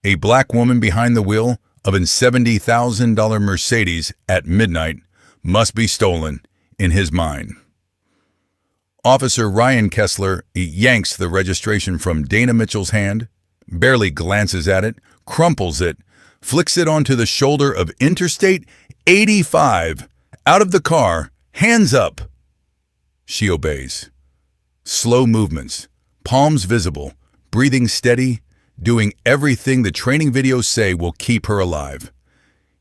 A black woman behind the wheel of a $70,000 Mercedes at midnight must be stolen in his mind. Officer Ryan Kessler yanks the registration from Dana Mitchell's hand, barely glances at it, crumples it, flicks it onto the shoulder of Interstate 85, out of the car, hands up. She obeys. Slow movements, palms visible, breathing steady, doing everything the training videos say will keep her alive.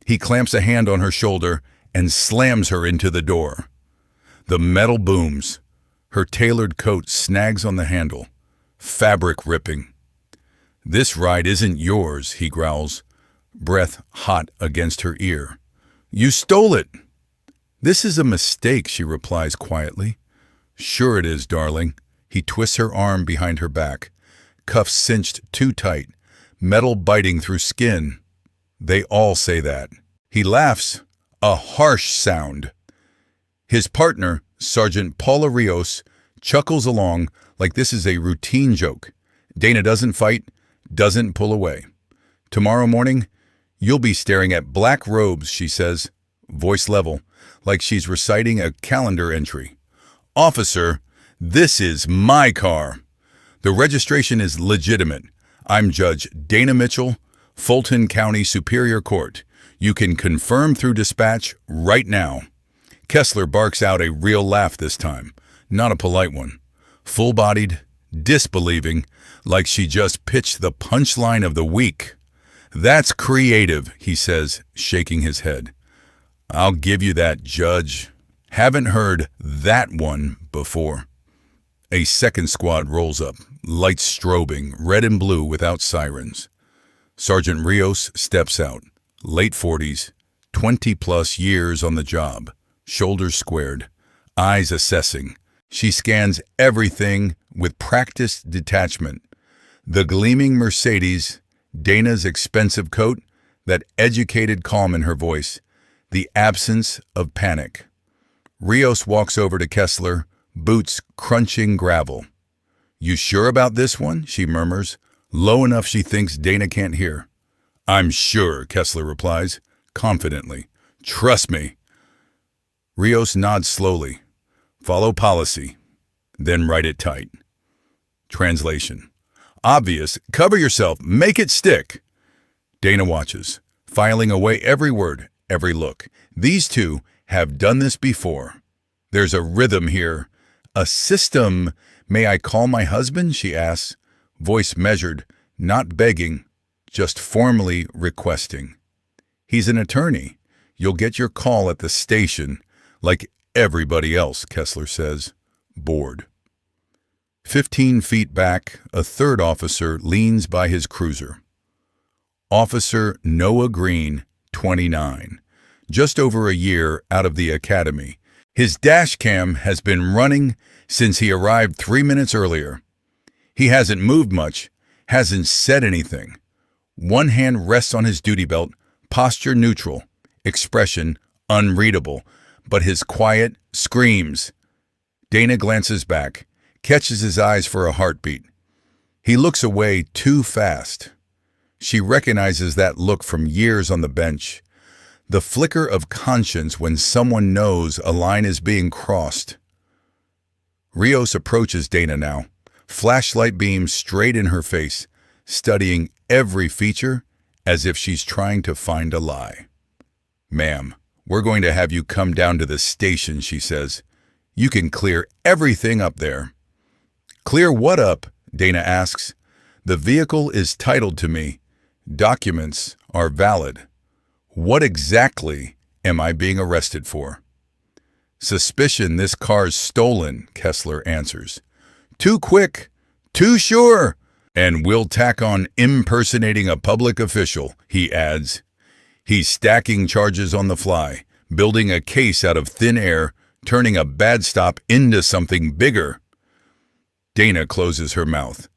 He clamps a hand on her shoulder and slams her into the door. The metal booms. Her tailored coat snags on the handle, fabric ripping. "This ride isn't yours," he growls, breath hot against her ear. "You stole it." "This is a mistake," she replies quietly. "Sure it is, darling." He twists her arm behind her back, cuffs cinched too tight, metal biting through skin. They all say that. He laughs, a harsh sound. His partner, Sergeant Paula Rios, chuckles along like this is a routine joke. Dana doesn't fight, doesn't pull away. "Tomorrow morning, you'll be staring at black robes," she says, voice level, like she's reciting a calendar entry. "Officer, this is my car. The registration is legitimate. I'm Judge Dana Mitchell, Fulton County Superior Court. You can confirm through dispatch right now." Kessler barks out a real laugh this time, not a polite one. Full-bodied, disbelieving, like she just pitched the punchline of the week. "That's creative," he says, shaking his head. "I'll give you that, Judge. Haven't heard that one before." A second squad rolls up, lights strobing, red and blue without sirens. Sergeant Rios steps out, late 40s, 20-plus years on the job, shoulders squared, eyes assessing. She scans everything with practiced detachment. The gleaming Mercedes, Dana's expensive coat, that educated calm in her voice, the absence of panic. Rios walks over to Kessler, boots crunching gravel. "You sure about this one?" she murmurs, low enough she thinks Dana can't hear. "I'm sure," Kessler replies, confidently. "Trust me." Rios nods slowly. "Follow policy, then write it tight." Translation. "Obvious. Cover yourself. Make it stick." Dana watches, filing away every word, every look. These two have done this before. There's a rhythm here, a system. "May I call my husband?" she asks, voice measured, not begging, just formally requesting. "He's an attorney. You'll get your call at the station, like everybody else," Kessler says, bored. 15 feet back, a third officer leans by his cruiser. Officer Noah Green, 29, just over a year out of the academy. His dash cam has been running since he arrived 3 minutes earlier. He hasn't moved much, hasn't said anything. One hand rests on his duty belt, posture neutral, expression unreadable, but his quiet screams. Dana glances back, catches his eyes for a heartbeat. He looks away too fast. She recognizes that look from years on the bench. The flicker of conscience when someone knows a line is being crossed. Rios approaches Dana now, flashlight beam straight in her face, studying every feature as if she's trying to find a lie. "Ma'am, we're going to have you come down to the station," she says. "You can clear everything up there." "Clear what up?" Dana asks. "The vehicle is titled to me. Documents are valid. What exactly am I being arrested for?" "Suspicion this car's stolen," Kessler answers. "Too quick, too sure." "And we'll tack on impersonating a public official," he adds. He's stacking charges on the fly, building a case out of thin air, turning a bad stop into something bigger. Dana closes her mouth.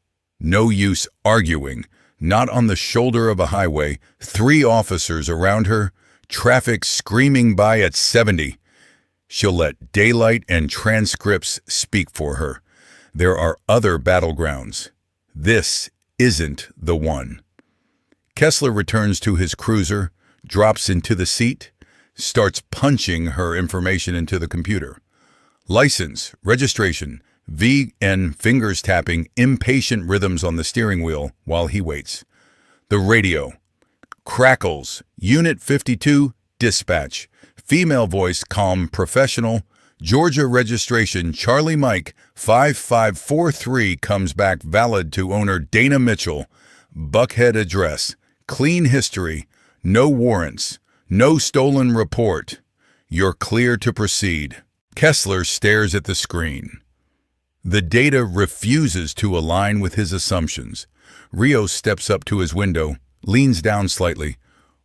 No use arguing. Not on the shoulder of a highway, 3 officers around her, traffic screaming by at 70. She'll let daylight and transcripts speak for her. There are other battlegrounds. This isn't the one. Kessler returns to his cruiser, drops into the seat, starts punching her information into the computer. License, registration, VN fingers tapping, impatient rhythms on the steering wheel while he waits. The radio crackles. Unit 52, dispatch. Female voice, calm, professional. Georgia registration, Charlie Mike, 5543 comes back valid to owner Dana Mitchell. Buckhead address, clean history, no warrants, no stolen report. You're clear to proceed. Kessler stares at the screen. The data refuses to align with his assumptions. Rios steps up to his window, leans down slightly.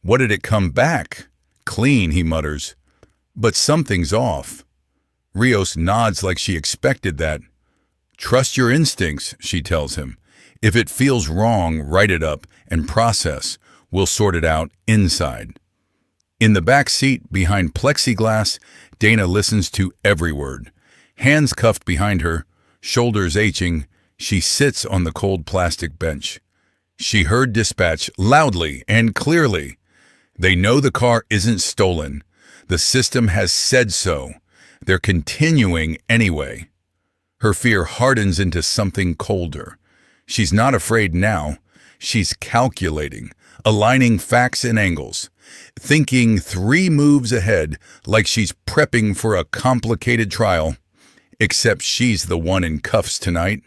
What did it come back? Clean, he mutters. But something's off. Rios nods like she expected that. Trust your instincts, she tells him. If it feels wrong, write it up and process. We'll sort it out inside. In the back seat, behind plexiglass, Dana listens to every word. Hands cuffed behind her, shoulders aching, she sits on the cold plastic bench. She heard dispatch loudly and clearly. They know the car isn't stolen. The system has said so. They're continuing anyway. Her fear hardens into something colder. She's not afraid now. She's calculating, aligning facts and angles, thinking 3 moves ahead like she's prepping for a complicated trial. Except she's the one in cuffs tonight.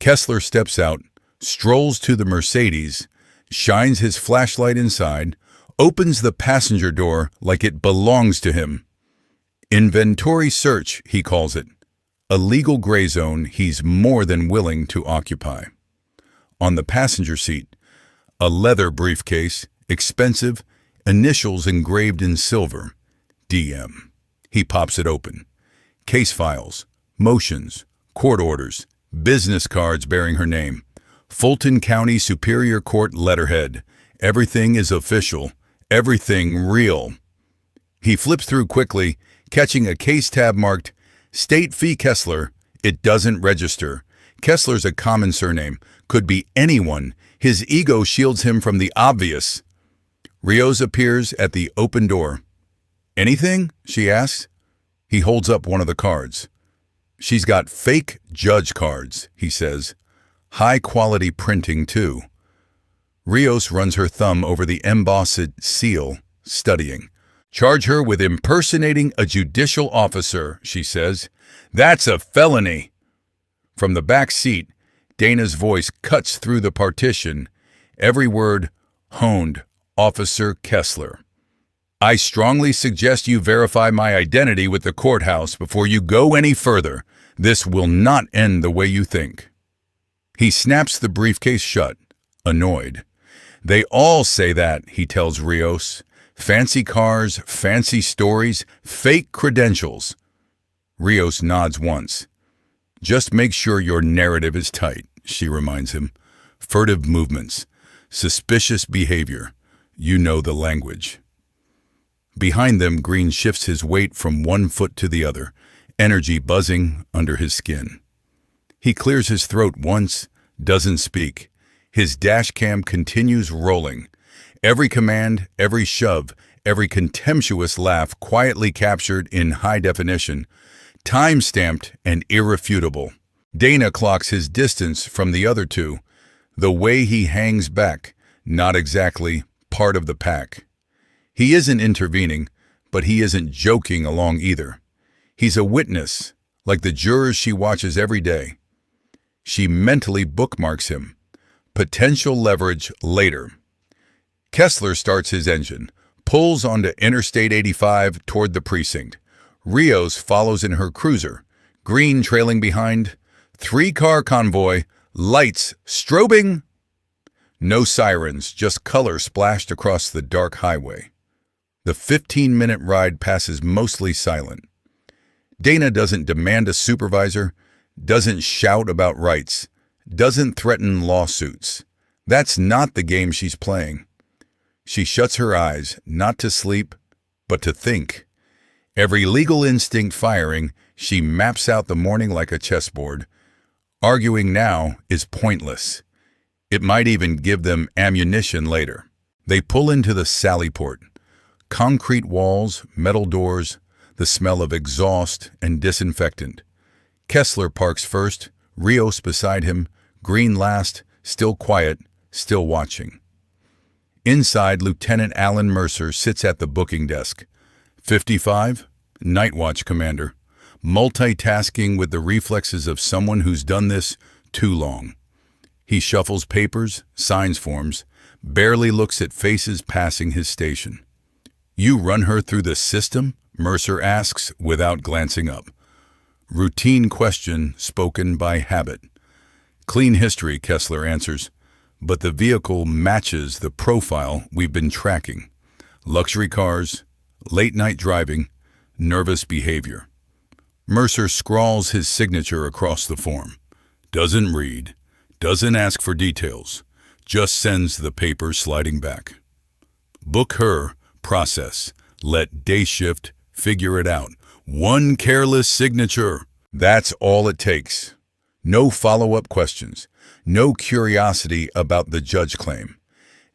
Kessler steps out, strolls to the Mercedes, shines his flashlight inside, opens the passenger door like it belongs to him. Inventory search, he calls it. A legal gray zone he's more than willing to occupy. On the passenger seat, a leather briefcase, expensive, initials engraved in silver. DM. He pops it open. Case files, motions, court orders, business cards bearing her name. Fulton County Superior Court letterhead. Everything is official. Everything real. He flips through quickly, catching a case tab marked State Fee Kessler. It doesn't register. Kessler's a common surname. Could be anyone. His ego shields him from the obvious. Rios appears at the open door. Anything? She asks. He holds up one of the cards. She's got fake judge cards, he says. High-quality printing, too. Rios runs her thumb over the embossed seal, studying. Charge her with impersonating a judicial officer, she says. That's a felony. From the back seat, Dana's voice cuts through the partition. Every word honed. Officer Kessler. I strongly suggest you verify my identity with the courthouse before you go any further. This will not end the way you think. He snaps the briefcase shut, annoyed. They all say that, he tells Rios. Fancy cars, fancy stories, fake credentials. Rios nods once. Just make sure your narrative is tight, she reminds him. Furtive movements, suspicious behavior. You know the language. Behind them, Green shifts his weight from one foot to the other, energy buzzing under his skin. He clears his throat once, doesn't speak. His dash cam continues rolling. Every command, every shove, every contemptuous laugh quietly captured in high definition, time-stamped and irrefutable. Dana clocks his distance from the other two, the way he hangs back, not exactly part of the pack. He isn't intervening, but he isn't joking along either. He's a witness, like the jurors she watches every day. She mentally bookmarks him. Potential leverage later. Kessler starts his engine, pulls onto Interstate 85 toward the precinct. Rios follows in her cruiser, Green trailing behind. 3-car convoy, lights strobing. No sirens, just color splashed across the dark highway. The 15-minute ride passes mostly silent. Dana doesn't demand a supervisor, doesn't shout about rights, doesn't threaten lawsuits. That's not the game she's playing. She shuts her eyes, not to sleep, but to think. Every legal instinct firing, she maps out the morning like a chessboard. Arguing now is pointless. It might even give them ammunition later. They pull into the Sallyport. Concrete walls, metal doors, the smell of exhaust and disinfectant. Kessler parks first, Rios beside him, Green last, still quiet, still watching. Inside, Lieutenant Alan Mercer sits at the booking desk. 55, Night Watch Commander, multitasking with the reflexes of someone who's done this too long. He shuffles papers, signs forms, barely looks at faces passing his station. "You run her through the system?" Mercer asks without glancing up. Routine question spoken by habit. "Clean history," Kessler answers, "but the vehicle matches the profile we've been tracking. Luxury cars, late-night driving, nervous behavior." Mercer scrawls his signature across the form. Doesn't read, doesn't ask for details, just sends the paper sliding back. Book her, process, let day shift figure it out. One careless signature. That's all it takes. No follow-up questions, no curiosity about the judge claim.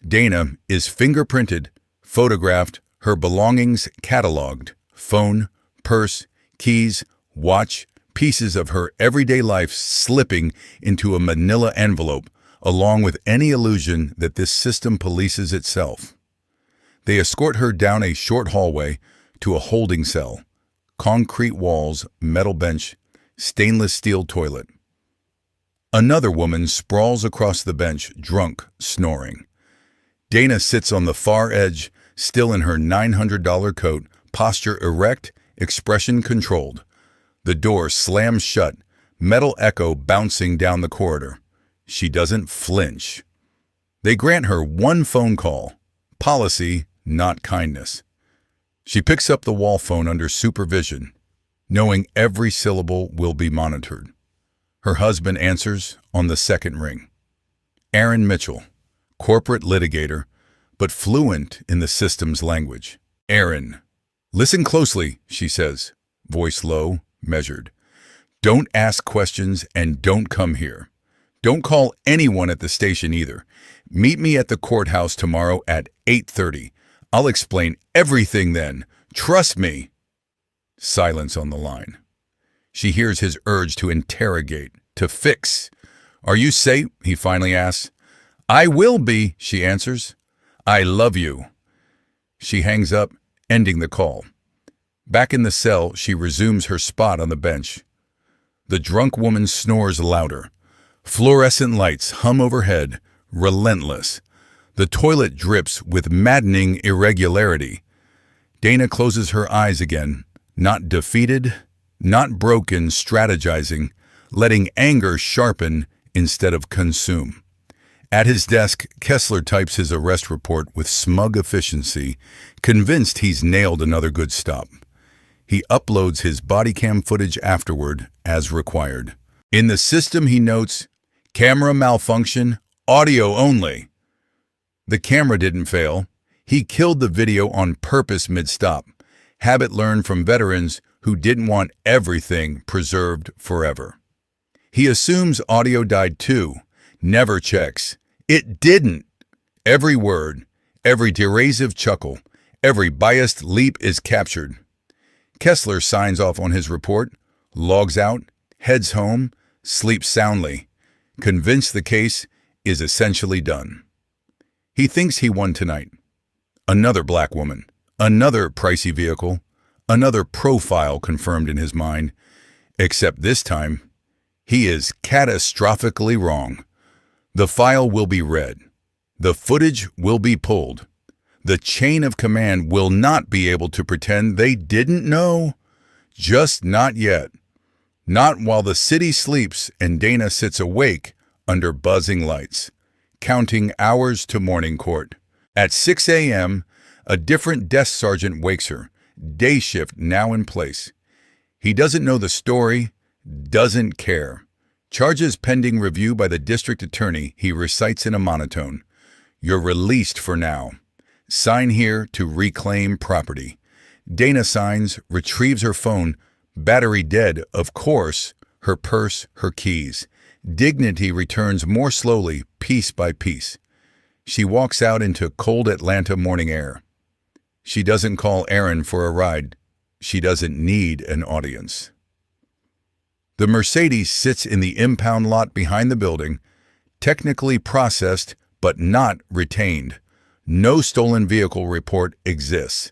Dana is fingerprinted, photographed, her belongings cataloged, phone, purse, keys, watch, pieces of her everyday life slipping into a manila envelope, along with any illusion that this system polices itself. They escort her down a short hallway to a holding cell. Concrete walls, metal bench, stainless steel toilet. Another woman sprawls across the bench, drunk, snoring. Dana sits on the far edge, still in her $900 coat, posture erect, expression controlled. The door slams shut, metal echo bouncing down the corridor. She doesn't flinch. They grant her one phone call. Policy, not kindness. She picks up the wall phone under supervision, knowing every syllable will be monitored. Her husband answers on the second ring. Aaron Mitchell, corporate litigator, but fluent in the system's language. "Aaron, listen closely," she says, voice low, measured. "Don't ask questions and don't come here. Don't call anyone at the station either. Meet me at the courthouse tomorrow at 8:30. I'll explain everything then. Trust me." Silence on the line. She hears his urge to interrogate, to fix. "Are you safe?" he finally asks. "I will be," she answers. "I love you." She hangs up, ending the call. Back in the cell, she resumes her spot on the bench. The drunk woman snores louder. Fluorescent lights hum overhead, relentless. The toilet drips with maddening irregularity. Dana closes her eyes again, not defeated, not broken, strategizing, letting anger sharpen instead of consume. At his desk, Kessler types his arrest report with smug efficiency, convinced he's nailed another good stop. He uploads his body cam footage afterward, as required. In the system, he notes, "Camera malfunction, audio only." The camera didn't fail. He killed the video on purpose mid-stop. Habit learned from veterans who didn't want everything preserved forever. He assumes audio died too, never checks. It didn't. Every word, every derisive chuckle, every biased leap is captured. Kessler signs off on his report, logs out, heads home, sleeps soundly, convinced the case is essentially done. He thinks he won tonight. Another black woman, another pricey vehicle, another profile confirmed in his mind, except this time, he is catastrophically wrong. The file will be read. The footage will be pulled. The chain of command will not be able to pretend they didn't know. Just not yet. Not while the city sleeps and Dana sits awake under buzzing lights, counting hours to morning court. At 6 a.m., a different desk sergeant wakes her, day shift now in place. He doesn't know the story, doesn't care. Charges pending review by the district attorney, he recites in a monotone. "You're released for now. Sign here to reclaim property." Dana signs, retrieves her phone, battery dead, of course, her purse, her keys. Dignity returns more slowly, piece by piece. She walks out into cold Atlanta morning air. She doesn't call Aaron for a ride. She doesn't need an audience. The Mercedes sits in the impound lot behind the building, technically processed but not retained. No stolen vehicle report exists.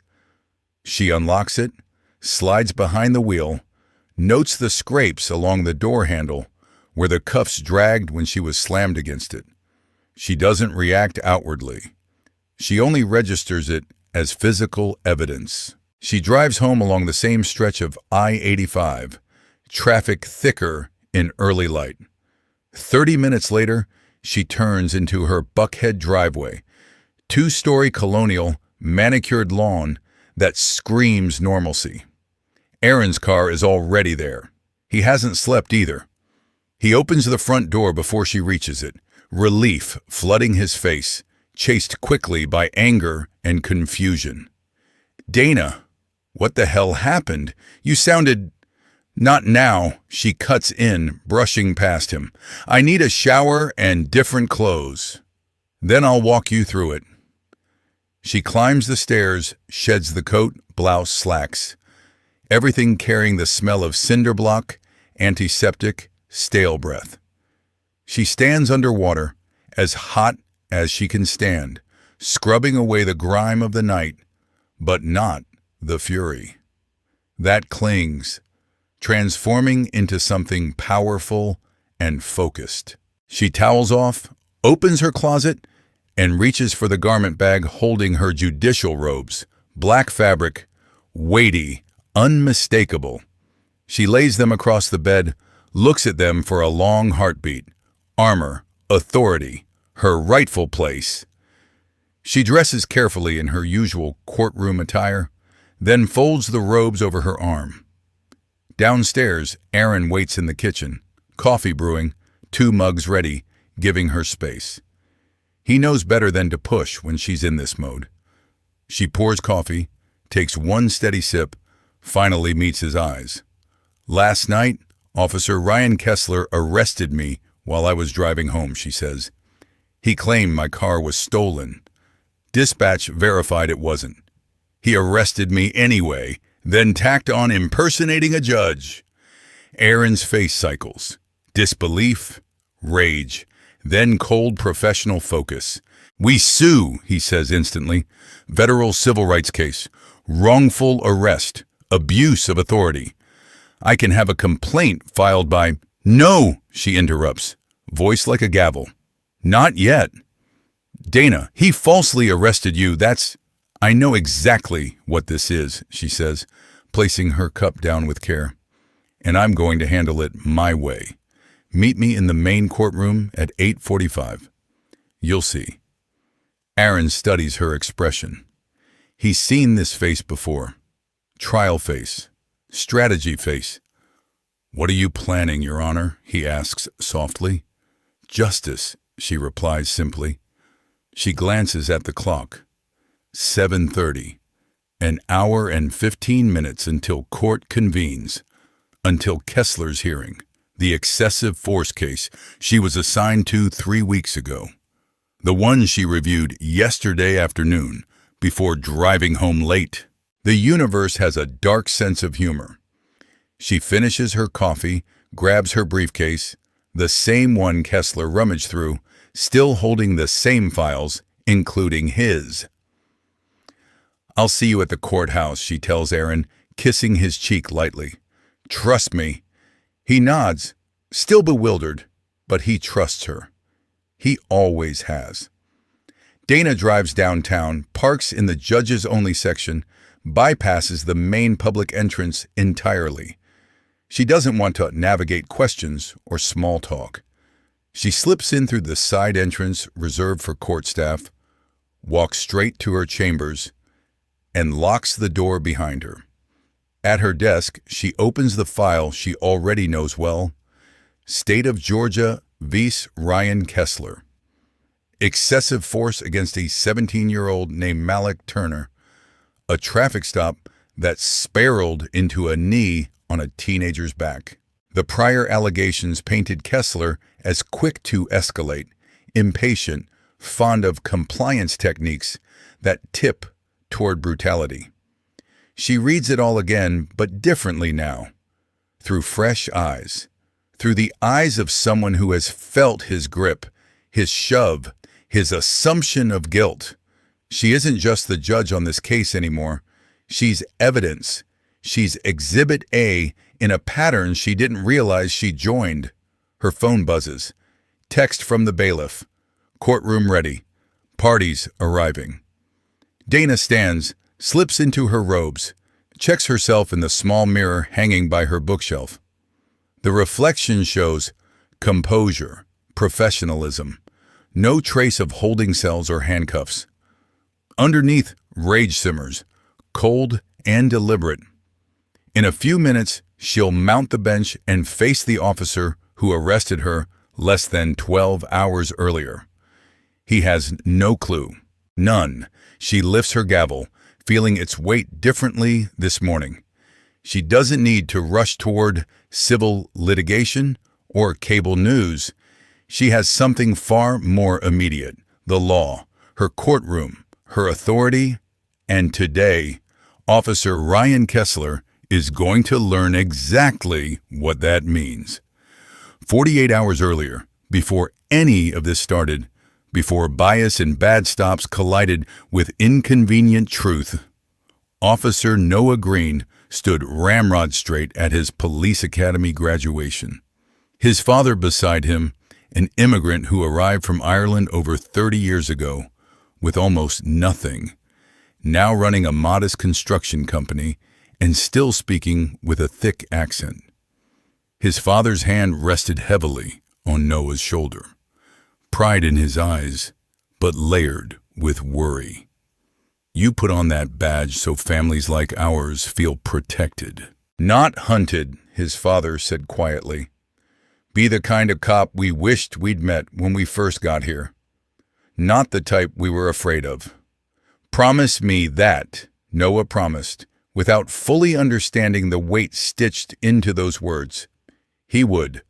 She unlocks it, slides behind the wheel, notes the scrapes along the door handle where the cuffs dragged when she was slammed against it. She doesn't react outwardly. She only registers it as physical evidence. She drives home along the same stretch of I-85, traffic thicker in early light. 30 minutes later, she turns into her Buckhead driveway, two-story colonial, manicured lawn that screams normalcy. Aaron's car is already there. He hasn't slept either. He opens the front door before she reaches it, relief flooding his face, chased quickly by anger and confusion. "Dana, what the hell happened? You sounded—" "Not now," she cuts in, brushing past him. "I need a shower and different clothes. Then I'll walk you through it." She climbs the stairs, sheds the coat, blouse, slacks, everything carrying the smell of cinder block, antiseptic, stale breath. She stands underwater, as hot as she can stand, scrubbing away the grime of the night, but not the fury. That clings, transforming into something powerful and focused. She towels off, opens her closet, and reaches for the garment bag holding her judicial robes, black fabric, weighty, unmistakable. She lays them across the bed, looks at them for a long heartbeat. Armor, authority, her rightful place. She dresses carefully in her usual courtroom attire, then folds the robes over her arm. Downstairs, Aaron waits in the kitchen, coffee brewing, 2 mugs ready, giving her space. He knows better than to push when she's in this mode. She pours coffee, takes one steady sip, finally meets his eyes. "Last night, Officer Ryan Kessler arrested me while I was driving home," she says. "He claimed my car was stolen. Dispatch verified it wasn't. He arrested me anyway, then tacked on impersonating a judge." Aaron's face cycles. Disbelief, rage, then cold professional focus. "We sue," he says instantly. "Federal civil rights case. Wrongful arrest. Abuse of authority. I can have a complaint filed by—" "No," she interrupts, voice like a gavel. "Not yet. Dana, he falsely arrested you. I know exactly what this is," she says, placing her cup down with care. "And I'm going to handle it my way. Meet me in the main courtroom at 8:45. You'll see." Aaron studies her expression. He's seen this face before. Trial face. Strategy face. "What are you planning, Your Honor?" he asks softly. "Justice," she replies simply. She glances at the clock. 7:30. An hour and 15 minutes until court convenes. Until Kessler's hearing. The excessive force case she was assigned to 3 weeks ago. The one she reviewed yesterday afternoon before driving home late. The universe has a dark sense of humor. She finishes her coffee, grabs her briefcase, the same one Kessler rummaged through, still holding the same files, including his. "I'll see you at the courthouse," she tells Aaron, kissing his cheek lightly. "Trust me." He nods, still bewildered, but he trusts her. He always has. Dana drives downtown, parks in the judges-only section, bypasses the main public entrance entirely. She doesn't want to navigate questions or small talk. She slips in through the side entrance reserved for court staff, walks straight to her chambers, and locks the door behind her. At her desk, she opens the file she already knows well. State of Georgia vs. Ryan Kessler. Excessive force against a 17-year-old named Malik Turner. A traffic stop that spiraled into a knee on a teenager's back. The prior allegations painted Kessler as quick to escalate, impatient, fond of compliance techniques that tip toward brutality. She reads it all again, but differently now, through fresh eyes, through the eyes of someone who has felt his grip, his shove, his assumption of guilt. She isn't just the judge on this case anymore. She's evidence. She's Exhibit A in a pattern she didn't realize she joined. Her phone buzzes. Text from the bailiff. Courtroom ready. Parties arriving. Dana stands, slips into her robes, checks herself in the small mirror hanging by her bookshelf. The reflection shows composure, professionalism, no trace of holding cells or handcuffs. Underneath, rage simmers, cold and deliberate. In a few minutes, she'll mount the bench and face the officer who arrested her less than 12 hours earlier. He has no clue. None. She lifts her gavel, feeling its weight differently this morning. She doesn't need to rush toward civil litigation or cable news. She has something far more immediate: the law, her courtroom, her authority, and today, Officer Ryan Kessler is going to learn exactly what that means. 48 hours earlier, before any of this started, before bias and bad stops collided with inconvenient truth, Officer Noah Green stood ramrod straight at his police academy graduation. His father beside him, an immigrant who arrived from Ireland over 30 years ago with almost nothing, now running a modest construction company and still speaking with a thick accent. His father's hand rested heavily on Noah's shoulder, pride in his eyes, but layered with worry. You put on that badge so families like ours feel protected, not hunted, his father said quietly. Be the kind of cop we wished we'd met when we first got here. Not the type we were afraid of. Promise me that, Noah promised, without fully understanding the weight stitched into those words. He would.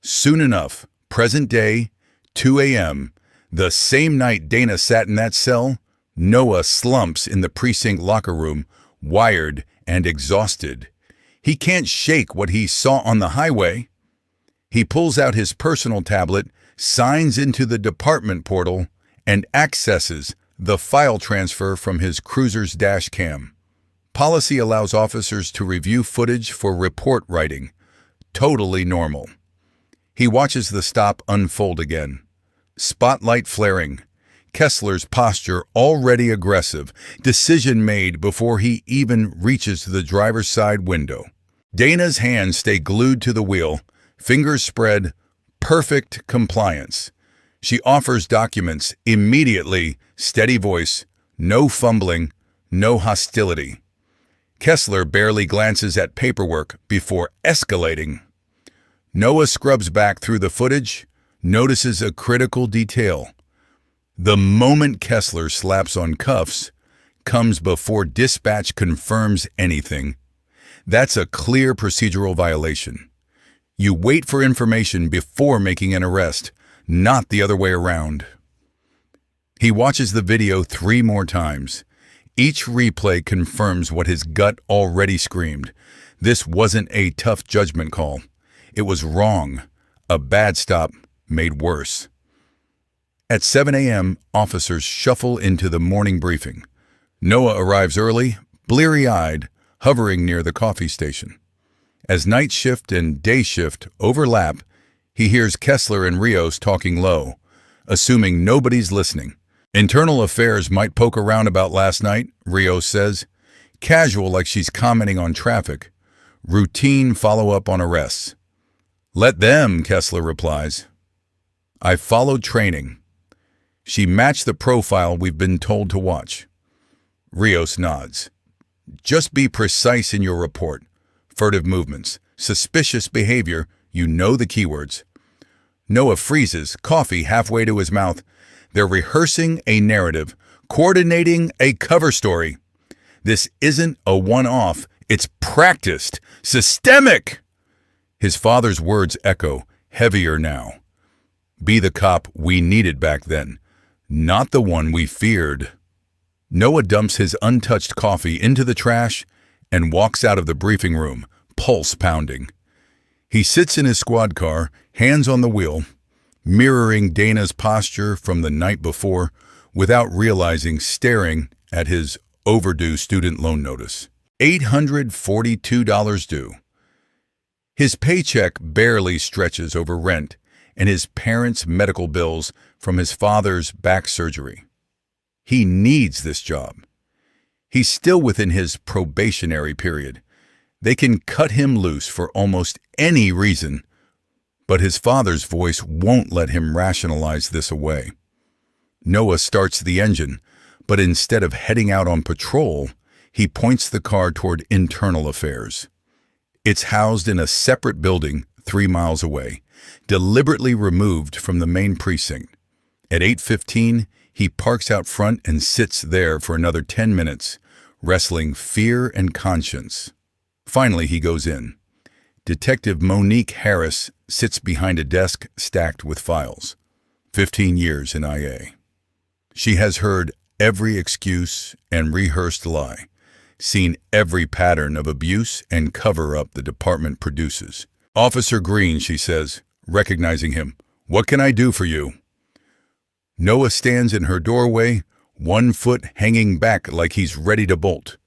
Soon enough, present day, 2 a.m., the same night Dana sat in that cell, Noah slumps in the precinct locker room, wired and exhausted. He can't shake what he saw on the highway. He pulls out his personal tablet, signs into the department portal, and accesses the file transfer from his cruiser's dash cam. Policy allows officers to review footage for report writing. Totally normal. He watches the stop unfold again. Spotlight flaring. Kessler's posture already aggressive. Decision made before he even reaches the driver's side window. Dana's hands stay glued to the wheel, fingers spread, perfect compliance. She offers documents immediately, steady voice, no fumbling, no hostility. Kessler barely glances at paperwork before escalating. Noah scrubs back through the footage, notices a critical detail. The moment Kessler slaps on cuffs comes before dispatch confirms anything. That's a clear procedural violation. You wait for information before making an arrest, not the other way around. He watches the video 3 more times. Each replay confirms what his gut already screamed. This wasn't a tough judgment call. It was wrong. A bad stop made worse. At 7 a.m., officers shuffle into the morning briefing. Noah arrives early, bleary-eyed, hovering near the coffee station. As night shift and day shift overlap, he hears Kessler and Rios talking low, assuming nobody's listening. Internal affairs might poke around about last night, Rios says. Casual, like she's commenting on traffic. Routine follow-up on arrests. Let them, Kessler replies. I followed training. She matched the profile we've been told to watch. Rios nods. Just be precise in your report. Furtive movements, suspicious behavior, you know the keywords. Noah freezes, coffee halfway to his mouth. They're rehearsing a narrative, coordinating a cover story. This isn't a one-off, it's practiced, systemic. His father's words echo, heavier now. Be the cop we needed back then, Not the one we feared. Noah dumps his untouched coffee into the trash and walks out of the briefing room, pulse pounding. He sits in his squad car, hands on the wheel, mirroring Dana's posture from the night before without realizing staring at his overdue student loan notice. $842 due. His paycheck barely stretches over rent and his parents' medical bills from his father's back surgery. He needs this job. He's still within his probationary period. They can cut him loose for almost any reason, but his father's voice won't let him rationalize this away. Noah starts the engine, but instead of heading out on patrol, he points the car toward internal affairs. It's housed in a separate building 3 miles away, deliberately removed from the main precinct. At 8:15, he parks out front and sits there for another 10 minutes, wrestling fear and conscience. Finally, he goes in. Detective Monique Harris sits behind a desk stacked with files. 15 years in IA. She has heard every excuse and rehearsed lie, seen every pattern of abuse and cover-up the department produces. "Officer Green," she says, recognizing him, "what can I do for you?" Noah stands in her doorway, one foot hanging back like he's ready to bolt.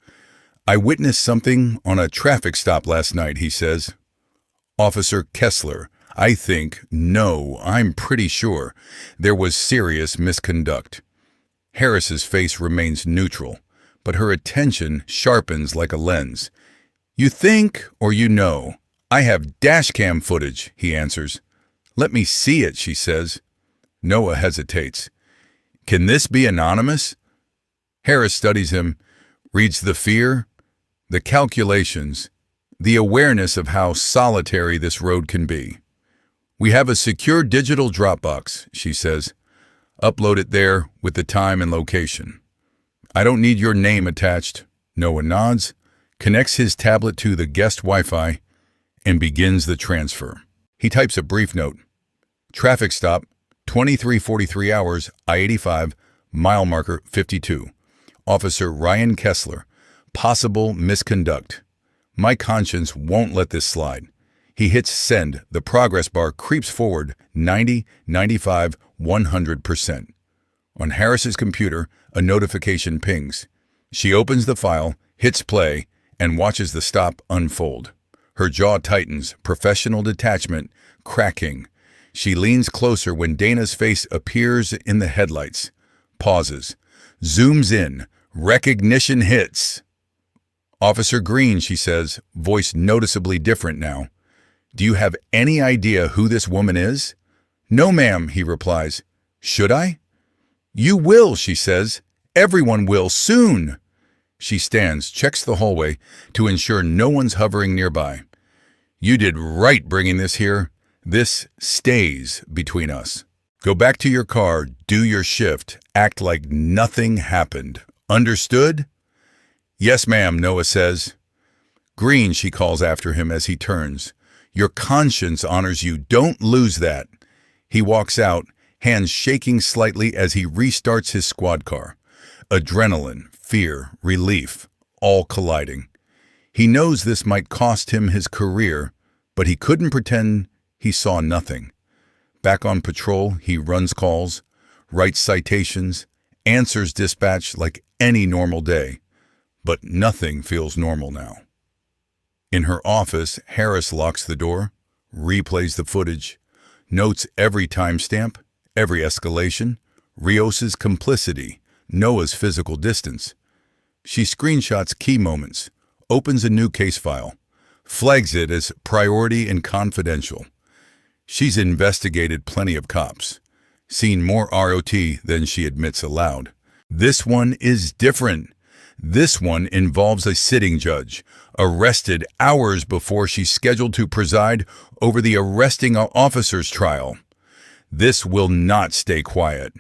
"I witnessed something on a traffic stop last night," he says. "Officer Kessler, I think, no, I'm pretty sure, there was serious misconduct." Harris's face remains neutral, but her attention sharpens like a lens. "You think or you know? I have dashcam footage," he answers. "Let me see it," she says. Noah hesitates. "Can this be anonymous?" Harris studies him, reads the fear, the calculations, the awareness of how solitary this road can be. "We have a secure digital Dropbox," she says. "Upload it there with the time and location." "I don't need your name attached." Noah nods, connects his tablet to the guest Wi-Fi, and begins the transfer. He types a brief note. "Traffic stop, 23:43 hours, I-85, mile marker 52. Officer Ryan Kessler. Possible misconduct. My conscience won't let this slide." He hits send. The progress bar creeps forward 90, 95, 100%. On Harris's computer, a notification pings. She opens the file, hits play, and watches the stop unfold. Her jaw tightens, professional detachment cracking. She leans closer when Dana's face appears in the headlights. Pauses. Zooms in. Recognition hits. "Officer Green," she says, voice noticeably different now. "Do you have any idea who this woman is?" "No, ma'am," he replies. "Should I?" "You will," she says. "Everyone will, soon." She stands, checks the hallway to ensure no one's hovering nearby. "You did right bringing this here. This stays between us. Go back to your car, do your shift, act like nothing happened. Understood?" "Yes, ma'am," Noah says. "Green," she calls after him as he turns. "Your conscience honors you. Don't lose that." He walks out, hands shaking slightly as he restarts his squad car. Adrenaline, fear, relief, all colliding. He knows this might cost him his career, but he couldn't pretend he saw nothing. Back on patrol, he runs calls, writes citations, answers dispatch like any normal day. But nothing feels normal now. In her office, Harris locks the door, replays the footage, notes every timestamp, every escalation, Rios's complicity, Noah's physical distance. She screenshots key moments, opens a new case file, flags it as priority and confidential. She's investigated plenty of cops, seen more ROT than she admits aloud. This one is different. This one involves a sitting judge, arrested hours before she's scheduled to preside over the arresting officer's trial. This will not stay quiet.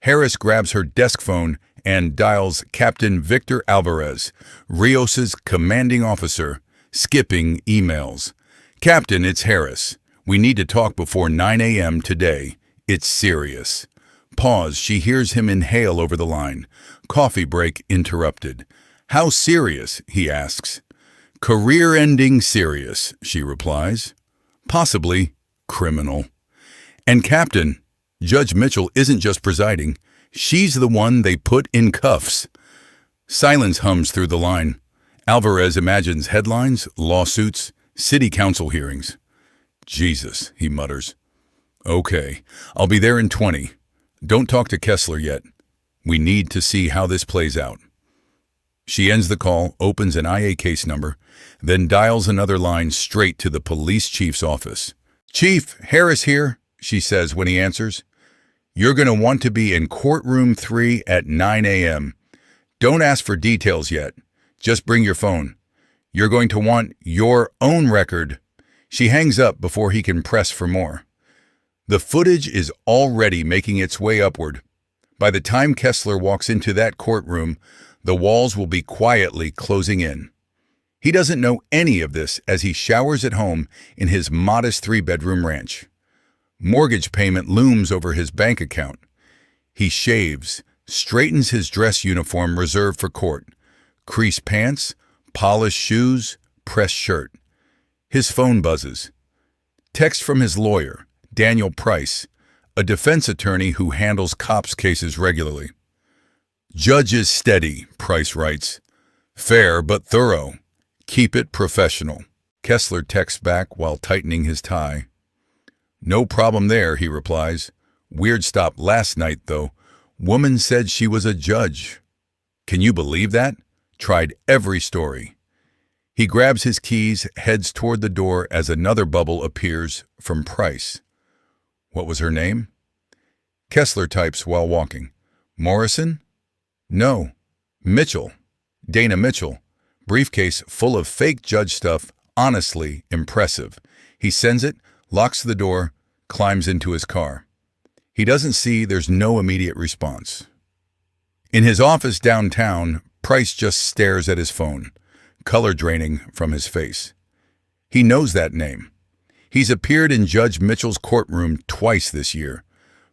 Harris grabs her desk phone and dials Captain Victor Alvarez, Rios's commanding officer, skipping emails. "Captain, it's Harris. We need to talk before 9 a.m. today. It's serious. Pause. She hears him inhale over the line. Coffee break interrupted. How serious? He asks. Career-ending serious, she replies. Possibly criminal. And Captain, Judge Mitchell isn't just presiding. She's the one they put in cuffs. Silence hums through the line. Alvarez imagines headlines, lawsuits, city council hearings. Jesus, he mutters. Okay, I'll be there in 20. Don't talk to Kessler yet. We need to see how this plays out. She ends the call, opens an IA case number, then dials another line straight to the police chief's office. Chief, Harris here, she says when he answers. You're going to want to be in courtroom 3 at 9 a.m. Don't ask for details yet. Just bring your phone. You're going to want your own record. She hangs up before he can press for more. The footage is already making its way upward. By the time Kessler walks into that courtroom, the walls will be quietly closing in. He doesn't know any of this as he showers at home in his modest 3-bedroom ranch. Mortgage payment looms over his bank account. He shaves, straightens his dress uniform reserved for court. Creased pants, polished shoes, pressed shirt. His phone buzzes. Text from his lawyer, Daniel Price, a defense attorney who handles cops' cases regularly. Judge is steady, Price writes. Fair but thorough. Keep it professional. Kessler texts back while tightening his tie. No problem there, he replies. Weird stop last night, though. Woman said she was a judge. Can you believe that? Tried every story. He grabs his keys, heads toward the door as another bubble appears from Price. What was her name? Kessler types while walking. Morrison? No. Mitchell. Dana Mitchell. Briefcase full of fake judge stuff, honestly impressive. He sends it, locks the door, climbs into his car. He doesn't see there's no immediate response. In his office downtown, Price just stares at his phone, color draining from his face. He knows that name. He's appeared in Judge Mitchell's courtroom twice this year.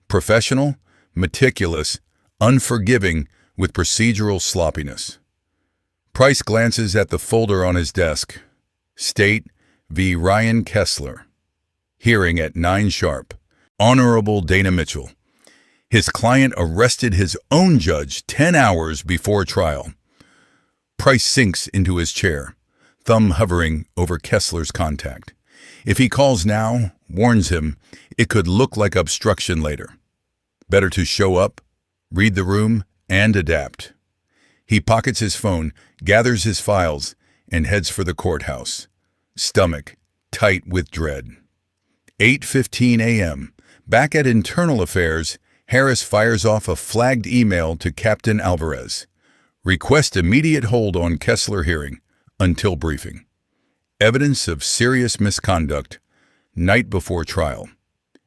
Professional, meticulous, unforgiving with procedural sloppiness. Price glances at the folder on his desk. State v. Ryan Kessler. Hearing at 9 sharp. Honorable Dana Mitchell. His client arrested his own judge 10 hours before trial. Price sinks into his chair, thumb hovering over Kessler's contact. If he calls now, warns him, it could look like obstruction later. Better to show up, read the room, and adapt. He pockets his phone, gathers his files, and heads for the courthouse. Stomach tight with dread. 8:15 a.m. Back at Internal Affairs, Harris fires off a flagged email to Captain Alvarez. Request immediate hold on Kessler hearing until briefing. Evidence of serious misconduct. Night before trial.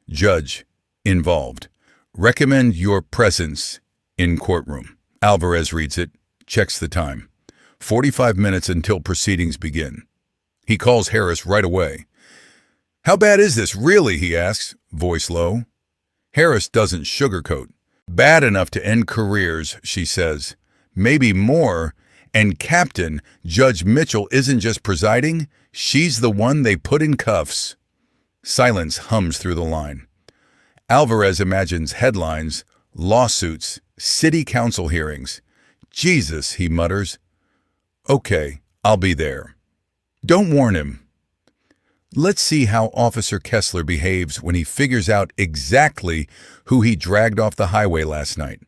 Judge involved. Recommend your presence in courtroom. Alvarez reads it, checks the time. 45 minutes until proceedings begin. He calls Harris right away. How bad is this, really, he asks, voice low. Harris doesn't sugarcoat. Bad enough to end careers, she says. Maybe more. And Captain, Judge Mitchell isn't just presiding, she's the one they put in cuffs. Silence hums through the line. Alvarez imagines headlines, lawsuits, city council hearings. Jesus, he mutters. Okay, I'll be there. Don't warn him. Let's see how Officer Kessler behaves when he figures out exactly who he dragged off the highway last night.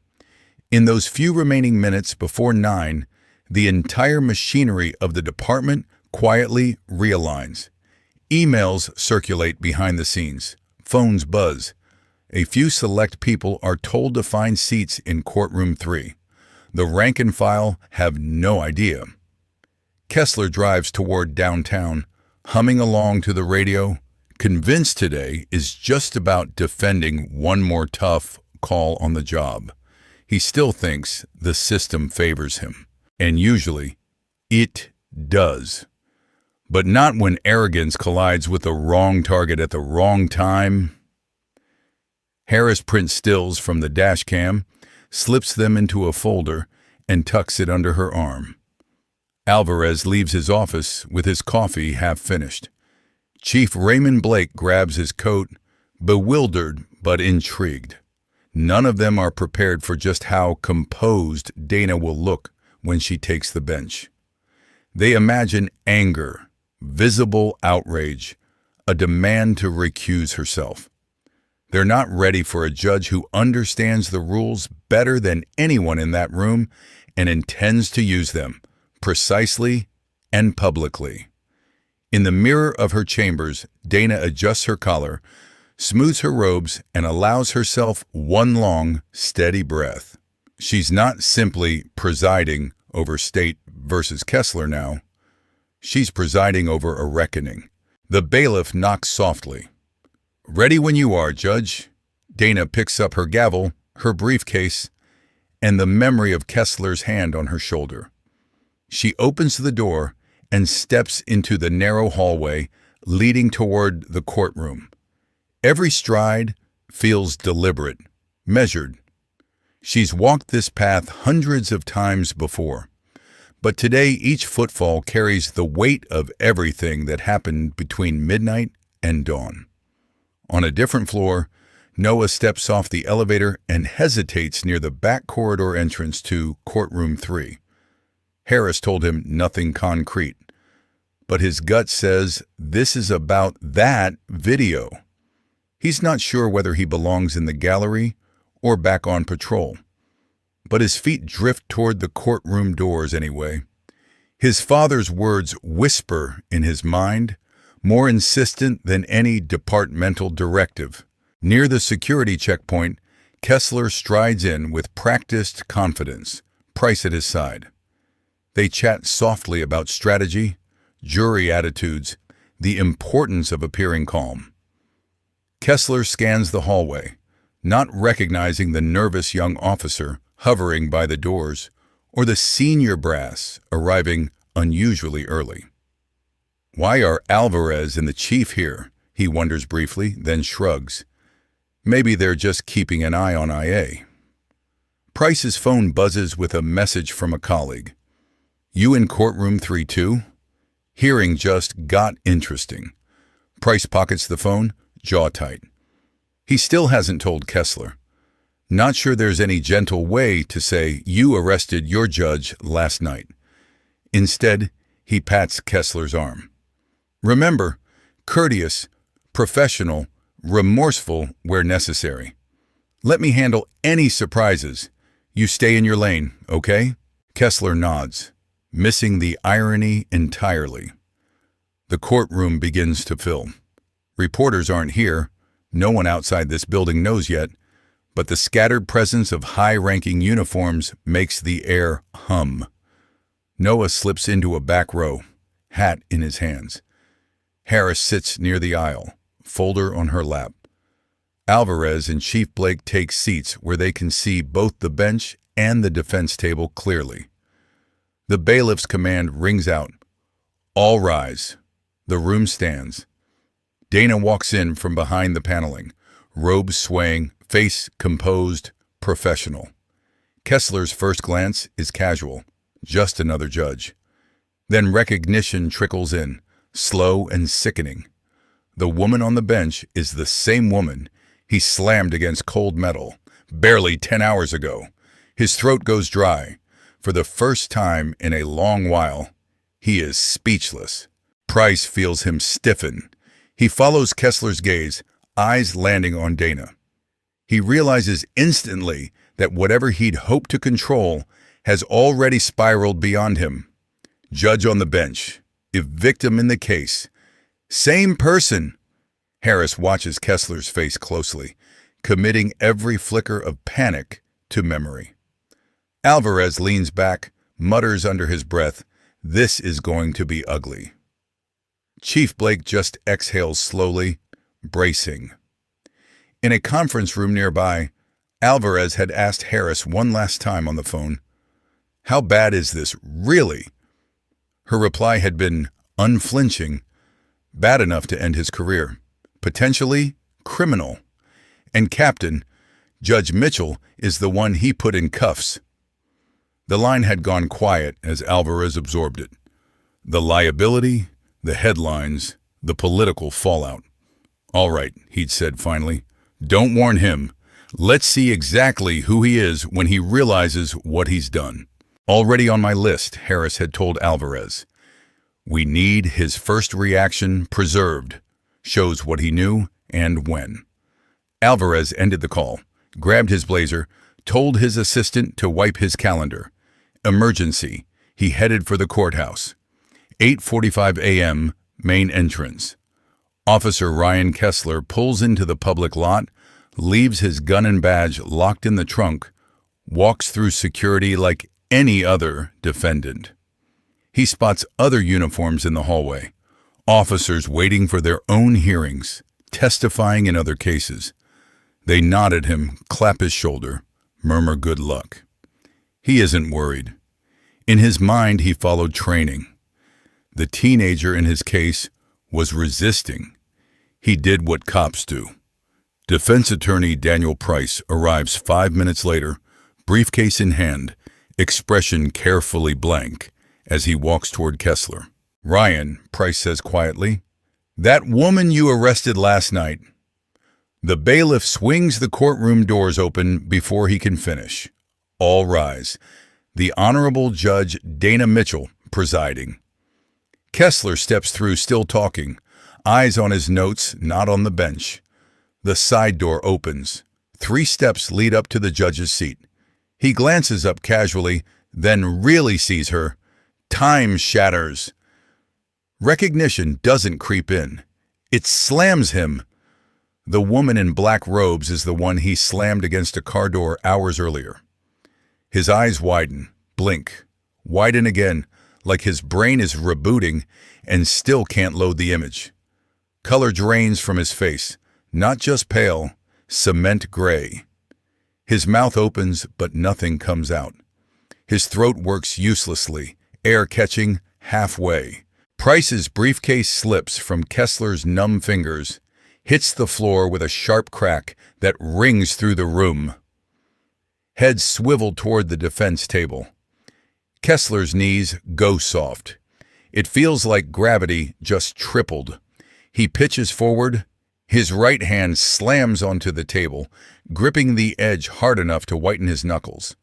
In those few remaining minutes before 9, the entire machinery of the department quietly realigns. Emails circulate behind the scenes. Phones buzz. A few select people are told to find seats in courtroom 3. The rank and file have no idea. Kessler drives toward downtown, humming along to the radio, convinced today is just about defending one more tough call on the job. He still thinks the system favors him, and usually it does. But not when arrogance collides with the wrong target at the wrong time. Harris prints stills from the dash cam, slips them into a folder, and tucks it under her arm. Alvarez leaves his office with his coffee half finished. Chief Raymond Blake grabs his coat, bewildered but intrigued. None of them are prepared for just how composed Dana will look when she takes the bench. They imagine anger, visible outrage, a demand to recuse herself. They're not ready for a judge who understands the rules better than anyone in that room and intends to use them, precisely and publicly. In the mirror of her chambers, Dana adjusts her collar, smooths her robes, and allows herself one long, steady breath. She's not simply presiding over State versus Kessler now. She's presiding over a reckoning. The bailiff knocks softly. "Ready when you are, Judge." Dana picks up her gavel, her briefcase, and the memory of Kessler's hand on her shoulder. She opens the door and steps into the narrow hallway leading toward the courtroom. Every stride feels deliberate, measured. She's walked this path hundreds of times before, but today each footfall carries the weight of everything that happened between midnight and dawn. On a different floor, Noah steps off the elevator and hesitates near the back corridor entrance to Courtroom 3. Harris told him nothing concrete, but his gut says this is about that video. He's not sure whether he belongs in the gallery or back on patrol, but his feet drift toward the courtroom doors anyway. His father's words whisper in his mind, more insistent than any departmental directive. Near the security checkpoint, Kessler strides in with practiced confidence, Price at his side. They chat softly about strategy, jury attitudes, the importance of appearing calm. Kessler scans the hallway, not recognizing the nervous young officer hovering by the doors or the senior brass arriving unusually early. Why are Alvarez and the chief here? He wonders briefly, then shrugs. Maybe they're just keeping an eye on IA. Price's phone buzzes with a message from a colleague. "You in courtroom 3 too?" Hearing just got interesting. Price pockets the phone, jaw tight. He still hasn't told Kessler. Not sure there's any gentle way to say, "You arrested your judge last night." Instead, he pats Kessler's arm. "Remember, courteous, professional, remorseful where necessary. Let me handle any surprises. You stay in your lane, okay?" Kessler nods, missing the irony entirely. The courtroom begins to fill. Reporters aren't here. No one outside this building knows yet, but the scattered presence of high-ranking uniforms makes the air hum. Noah slips into a back row, hat in his hands. Harris sits near the aisle, folder on her lap. Alvarez and Chief Blake take seats where they can see both the bench and the defense table clearly. The bailiff's command rings out. All rise. The room stands. Dana walks in from behind the paneling, robes swaying, face composed, professional. Kessler's first glance is casual, just another judge. Then recognition trickles in, slow and sickening. The woman on the bench is the same woman he slammed against cold metal barely 10 hours ago. His throat goes dry. For the first time in a long while, he is speechless. Price feels him stiffen. He follows Kessler's gaze, eyes landing on Dana. He realizes instantly that whatever he'd hoped to control has already spiraled beyond him. Judge on the bench, if victim in the case. Same person. Harris watches Kessler's face closely, committing every flicker of panic to memory. Alvarez leans back, mutters under his breath, "This is going to be ugly." Chief Blake just exhales slowly, bracing. In a conference room nearby, Alvarez had asked Harris one last time on the phone, "How bad is this, really?" Her reply had been unflinching, bad enough to end his career, potentially criminal. And Captain, Judge Mitchell is the one he put in cuffs. The line had gone quiet as Alvarez absorbed it. The liability, the headlines, the political fallout. All right, he'd said finally. Don't warn him. Let's see exactly who he is when he realizes what he's done. Already on my list, Harris had told Alvarez. We need his first reaction preserved. Shows what he knew and when. Alvarez ended the call, grabbed his blazer, told his assistant to wipe his calendar. Emergency. He headed for the courthouse. 8:45 a.m., main entrance. Officer Ryan Kessler pulls into the public lot, leaves his gun and badge locked in the trunk, walks through security like any other defendant. He spots other uniforms in the hallway, officers waiting for their own hearings, testifying in other cases. They nod at him, clap his shoulder, murmur good luck. He isn't worried. In his mind, he followed training. The teenager in his case was resisting. He did what cops do. Defense attorney Daniel Price arrives 5 minutes later, briefcase in hand, expression carefully blank, as he walks toward Kessler. Ryan, Price says quietly, that woman you arrested last night. The bailiff swings the courtroom doors open before he can finish. All rise. The Honorable Judge Dana Mitchell presiding. Kessler steps through still talking, eyes on his notes, not on the bench. The side door opens. 3 steps lead up to the judge's seat. He glances up casually, then really sees her. Time shatters. Recognition doesn't creep in. It slams him. The woman in black robes is the one he slammed against a car door hours earlier. His eyes widen, blink, widen again, like his brain is rebooting and still can't load the image. Color drains from his face, not just pale, cement gray. His mouth opens, but nothing comes out. His throat works uselessly, air catching halfway. Price's briefcase slips from Kessler's numb fingers, hits the floor with a sharp crack that rings through the room. Heads swivel toward the defense table. Kessler's knees go soft. It feels like gravity just tripled. He pitches forward. His right hand slams onto the table, gripping the edge hard enough to whiten his knuckles.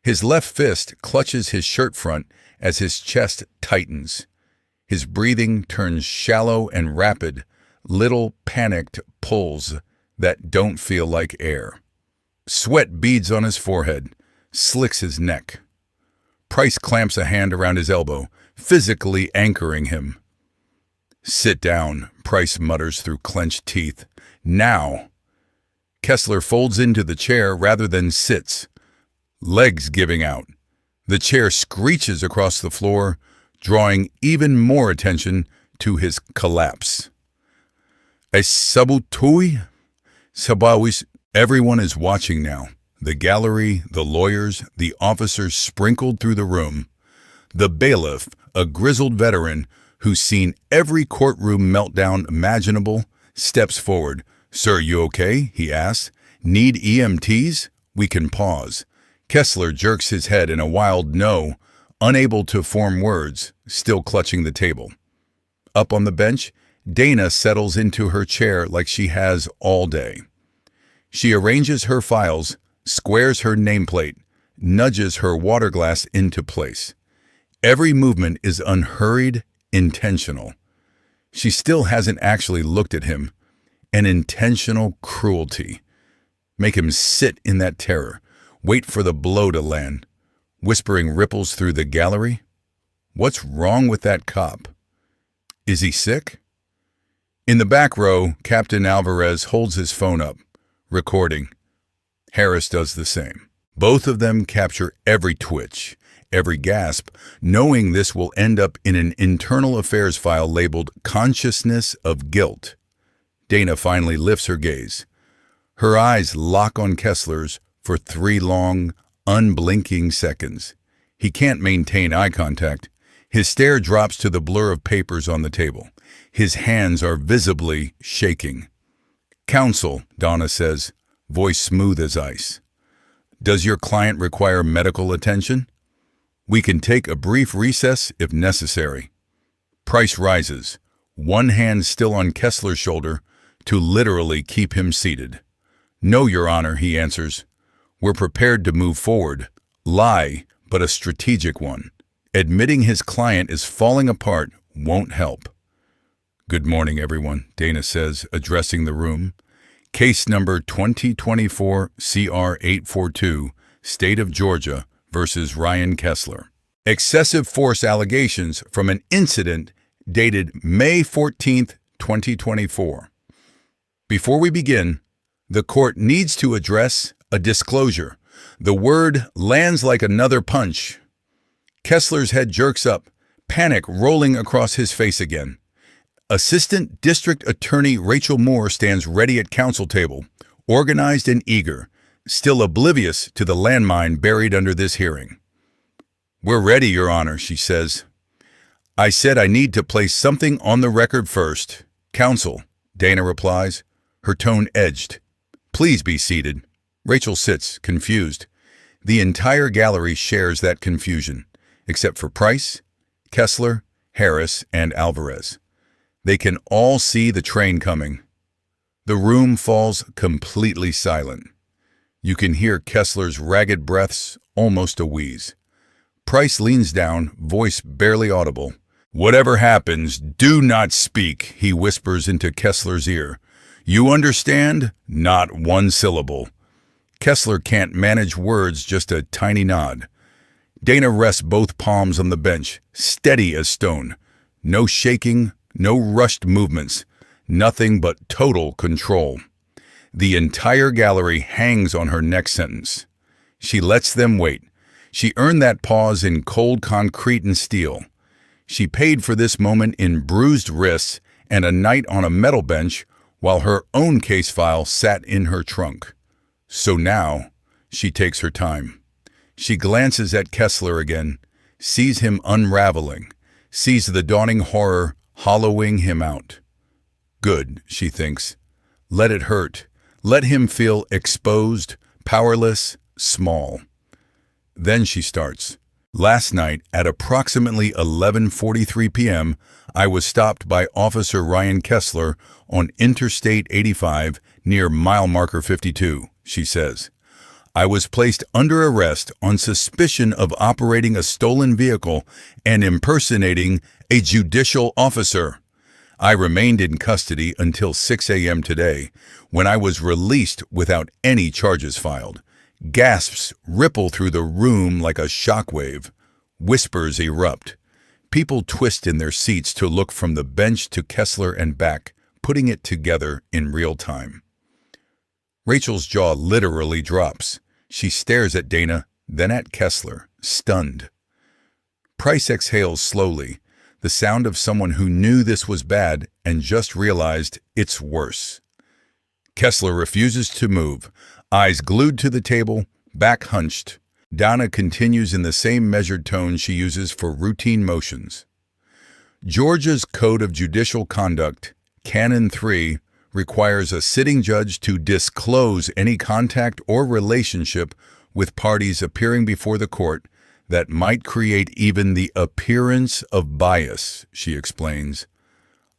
His left fist clutches his shirt front as his chest tightens. His breathing turns shallow and rapid, little panicked pulls that don't feel like air. Sweat beads on his forehead, slicks his neck. Price clamps a hand around his elbow, physically anchoring him. Sit down, Price mutters through clenched teeth. Now. Kessler folds into the chair rather than sits, legs giving out. The chair screeches across the floor, drawing even more attention to his collapse. Sabutui? Sabawis. Everyone is watching now. The gallery, the lawyers, the officers sprinkled through the room. The bailiff, a grizzled veteran who's seen every courtroom meltdown imaginable, steps forward. Sir, you okay? He asks. Need EMTs? We can pause. Kessler jerks his head in a wild no, unable to form words, still clutching the table. Up on the bench, Dana settles into her chair like she has all day. She arranges her files, squares her nameplate, nudges her water glass into place. Every movement is unhurried, intentional. She still hasn't actually looked at him. An intentional cruelty. Make him sit in that terror, wait for the blow to land. Whispering ripples through the gallery. What's wrong with that cop? Is he sick? In the back row, Captain Alvarez holds his phone up, recording. Harris does the same. Both of them capture every twitch, every gasp, knowing this will end up in an internal affairs file labeled Consciousness of Guilt. Dana finally lifts her gaze. Her eyes lock on Kessler's for 3 long, unblinking seconds. He can't maintain eye contact. His stare drops to the blur of papers on the table. His hands are visibly shaking. Counsel, Donna says, voice smooth as ice. Does your client require medical attention? We can take a brief recess if necessary. Price rises, one hand still on Kessler's shoulder, to literally keep him seated. No, Your Honor, he answers. We're prepared to move forward. Lie, but a strategic one. Admitting his client is falling apart won't help. Good morning, everyone, Dana says, addressing the room. Case number 2024 CR 842, State of Georgia versus Ryan Kessler. Excessive force allegations from an incident dated May 14, 2024. Before we begin, the court needs to address a disclosure. The word lands like another punch. Kessler's head jerks up, panic rolling across his face again. Assistant District Attorney Rachel Moore stands ready at counsel table, organized and eager, still oblivious to the landmine buried under this hearing. We're ready, Your Honor, she says. I said I need to place something on the record first. Counsel, Dana replies, her tone edged. Please be seated. Rachel sits, confused. The entire gallery shares that confusion, except for Price, Kessler, Harris, and Alvarez. They can all see the train coming. The room falls completely silent. You can hear Kessler's ragged breaths, almost a wheeze. Price leans down, voice barely audible. Whatever happens, do not speak, he whispers into Kessler's ear. You understand? Not one syllable. Kessler can't manage words, just a tiny nod. Dana rests both palms on the bench, steady as stone. No shaking, no rushed movements, nothing but total control. The entire gallery hangs on her next sentence. She lets them wait. She earned that pause in cold concrete and steel. She paid for this moment in bruised wrists and a night on a metal bench while her own case file sat in her trunk. So now, she takes her time. She glances at Kessler again, sees him unraveling, sees the dawning horror hollowing him out. Good, she thinks. Let it hurt. Let him feel exposed, powerless, small. Then she starts. Last night, at approximately 11:43 p.m., I was stopped by Officer Ryan Kessler on Interstate 85 near mile marker 52, she says. I was placed under arrest on suspicion of operating a stolen vehicle and impersonating a judicial officer. I remained in custody until 6 a.m. today, when I was released without any charges filed. Gasps ripple through the room like a shockwave. Whispers erupt. People twist in their seats to look from the bench to Kessler and back, putting it together in real time. Rachel's jaw literally drops. She stares at Dana, then at Kessler, stunned. Price exhales slowly, the sound of someone who knew this was bad and just realized it's worse. Kessler refuses to move, eyes glued to the table, back hunched. Dana continues in the same measured tone she uses for routine motions. Georgia's Code of Judicial Conduct, Canon 3, requires a sitting judge to disclose any contact or relationship with parties appearing before the court that might create even the appearance of bias, she explains.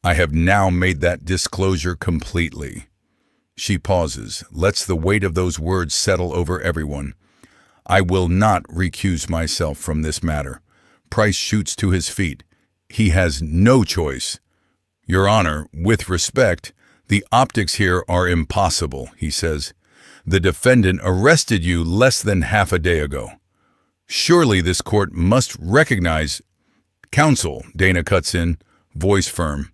I have now made that disclosure completely. She pauses, lets the weight of those words settle over everyone. I will not recuse myself from this matter. Price shoots to his feet. He has no choice. Your Honor, with respect, the optics here are impossible, he says. The defendant arrested you less than half a day ago. Surely this court must recognize... Counsel, Dana cuts in, voice firm.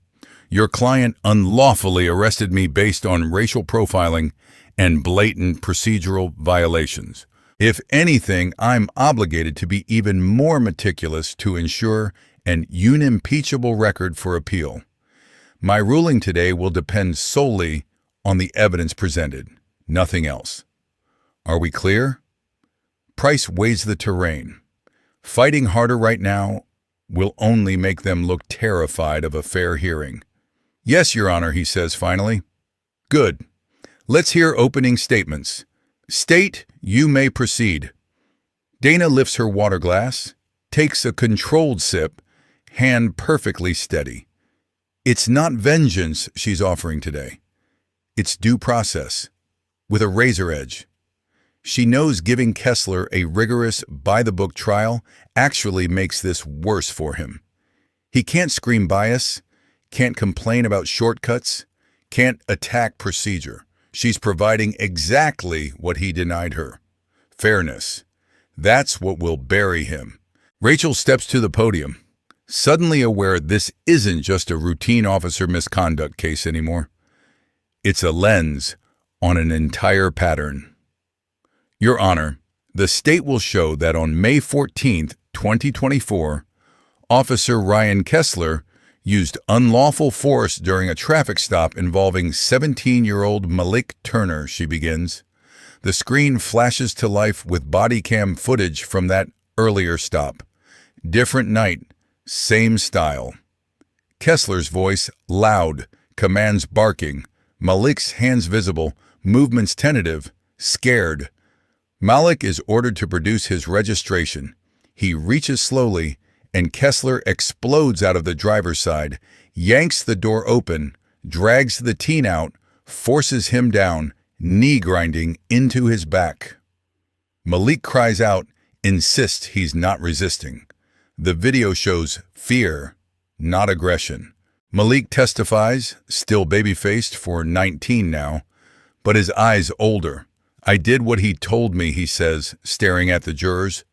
Your client unlawfully arrested me based on racial profiling and blatant procedural violations. If anything, I'm obligated to be even more meticulous to ensure an unimpeachable record for appeal. My ruling today will depend solely on the evidence presented, nothing else. Are we clear? Price weighs the terrain. Fighting harder right now will only make them look terrified of a fair hearing. Yes, Your Honor, he says finally. Good. Let's hear opening statements. State, you may proceed. Dana lifts her water glass, takes a controlled sip, hand perfectly steady. It's not vengeance she's offering today. It's due process, with a razor edge. She knows giving Kessler a rigorous, by-the-book trial actually makes this worse for him. He can't scream bias, can't complain about shortcuts, can't attack procedure. She's providing exactly what he denied her. Fairness. That's what will bury him. Rachel steps to the podium, suddenly aware this isn't just a routine officer misconduct case anymore. It's a lens on an entire pattern. Your Honor, the state will show that on May 14, 2024, Officer Ryan Kessler used unlawful force during a traffic stop involving 17-year-old Malik Turner, she begins. The screen flashes to life with body cam footage from that earlier stop. Different night, same style. Kessler's voice loud, commands barking. Malik's hands visible, movements tentative, scared. Malik is ordered to produce his registration. He reaches slowly, and Kessler explodes out of the driver's side, yanks the door open, drags the teen out, forces him down, knee grinding into his back. Malik cries out, insists he's not resisting. The video shows fear, not aggression. Malik testifies, still baby-faced for 19 now, but his eyes older. I did what he told me, he says, staring at the jurors.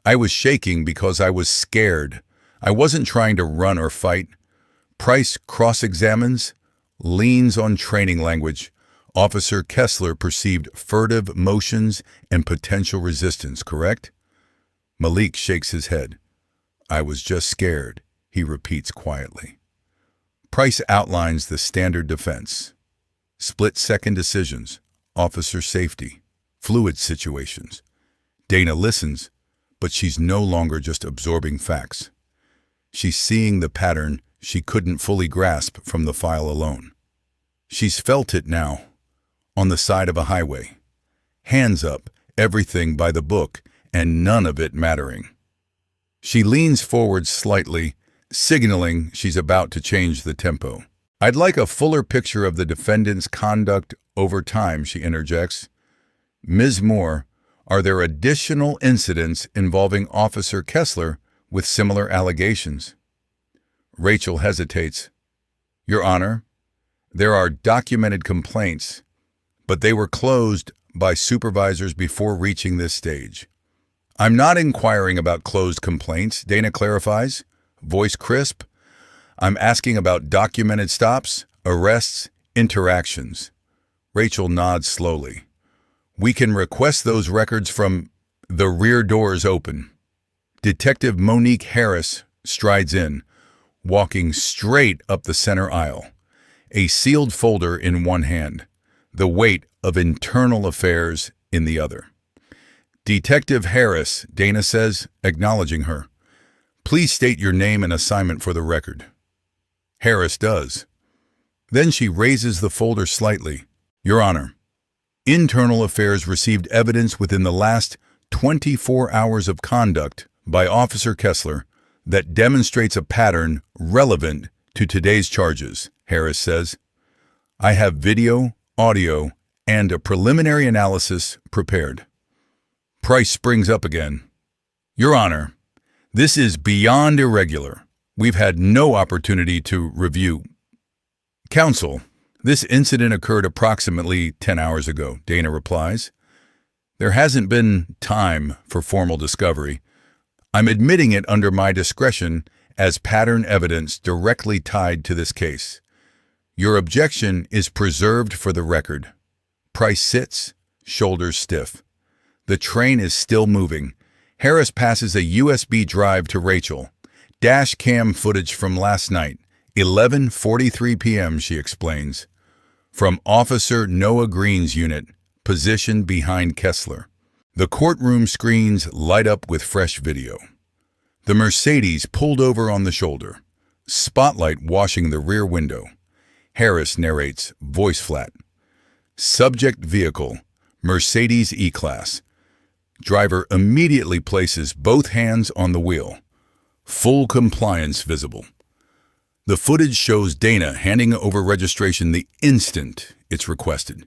I was shaking because I was scared. I wasn't trying to run or fight. Price cross-examines, leans on training language. Officer Kessler perceived furtive motions and potential resistance, correct? Malik shakes his head. I was just scared, he repeats quietly. Price outlines the standard defense. Split-second decisions, officer safety, fluid situations. Dana listens, but she's no longer just absorbing facts. She's seeing the pattern she couldn't fully grasp from the file alone. She's felt it now, on the side of a highway. Hands up, everything by the book, and none of it mattering. She leans forward slightly, signaling she's about to change the tempo. I'd like a fuller picture of the defendant's conduct over time, she interjects. Ms. Moore, are there additional incidents involving Officer Kessler with similar allegations? Rachel hesitates. Your Honor, there are documented complaints, but they were closed by supervisors before reaching this stage. I'm not inquiring about closed complaints, Dana clarifies, voice crisp. I'm asking about documented stops, arrests, interactions. Rachel nods slowly. We can request those records from the rear doors open. Detective Monique Harris strides in, walking straight up the center aisle, a sealed folder in one hand, the weight of internal affairs in the other. Detective Harris, Dana says, acknowledging her. Please state your name and assignment for the record. Harris does. Then she raises the folder slightly. Your Honor, Internal Affairs received evidence within the last 24 hours of conduct by Officer Kessler that demonstrates a pattern relevant to today's charges, Harris says. I have video, audio, and a preliminary analysis prepared. Price springs up again. Your Honor, this is beyond irregular. We've had no opportunity to review. Counsel, this incident occurred approximately 10 hours ago, Dana replies. There hasn't been time for formal discovery. I'm admitting it under my discretion as pattern evidence directly tied to this case. Your objection is preserved for the record. Price sits, shoulders stiff. The train is still moving. Harris passes a USB drive to Rachel. Dash cam footage from last night, 11:43 p.m., she explains. From Officer Noah Green's unit, positioned behind Kessler. The courtroom screens light up with fresh video. The Mercedes pulled over on the shoulder, spotlight washing the rear window. Harris narrates, voice flat. Subject vehicle, Mercedes E-Class. Driver immediately places both hands on the wheel. Full compliance visible. The footage shows Dana handing over registration the instant it's requested.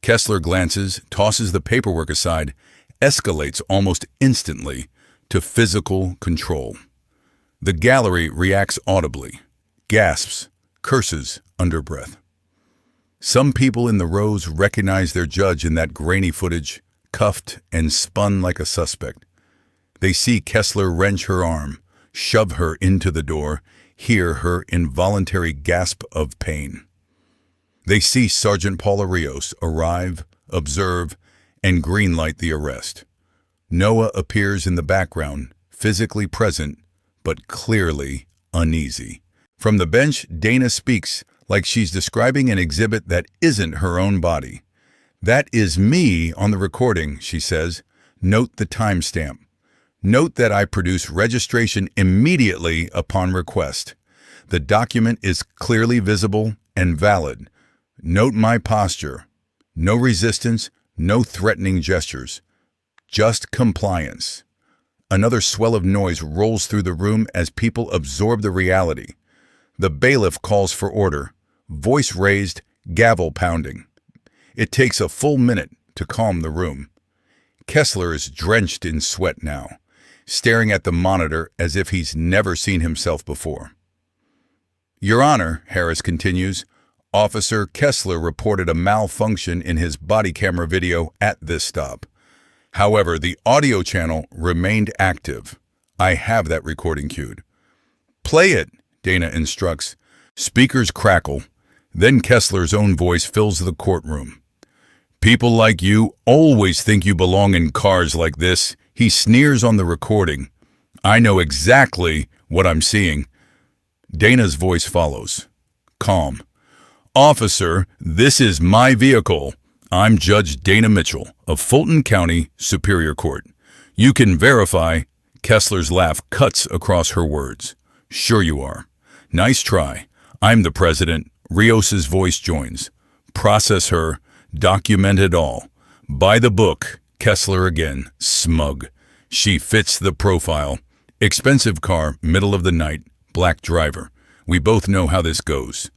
Kessler glances, tosses the paperwork aside, escalates almost instantly to physical control. The gallery reacts audibly, gasps, curses under breath. Some people in the rows recognize their judge in that grainy footage, cuffed and spun like a suspect. They see Kessler wrench her arm, shove her into the door, hear her involuntary gasp of pain. They see Sergeant Paula Rios arrive, observe, and greenlight the arrest. Noah appears in the background, physically present, but clearly uneasy. From the bench, Dana speaks like she's describing an exhibit that isn't her own body. "That is me on the recording," she says. "Note the timestamp. Note that I produce registration immediately upon request. The document is clearly visible and valid. Note my posture. No resistance, no threatening gestures. Just compliance." Another swell of noise rolls through the room as people absorb the reality. The bailiff calls for order, voice raised, gavel pounding. It takes a full minute to calm the room. Kessler is drenched in sweat now, staring at the monitor as if he's never seen himself before. "Your Honor," Harris continues, "Officer Kessler reported a malfunction in his body camera video at this stop. However, the audio channel remained active. I have that recording queued." "Play it," Dana instructs. Speakers crackle. Then Kessler's own voice fills the courtroom. "People like you always think you belong in cars like this." He sneers on the recording. "I know exactly what I'm seeing." Dana's voice follows. Calm. "Officer, this is my vehicle. I'm Judge Dana Mitchell of Fulton County Superior Court. You can verify." Kessler's laugh cuts across her words. "Sure you are. Nice try. I'm the president." Rios's voice joins. "Process her. Document it all. By the book." Kessler again, smug. She fits the profile. Expensive car, middle of the night, black driver. We both know how this goes.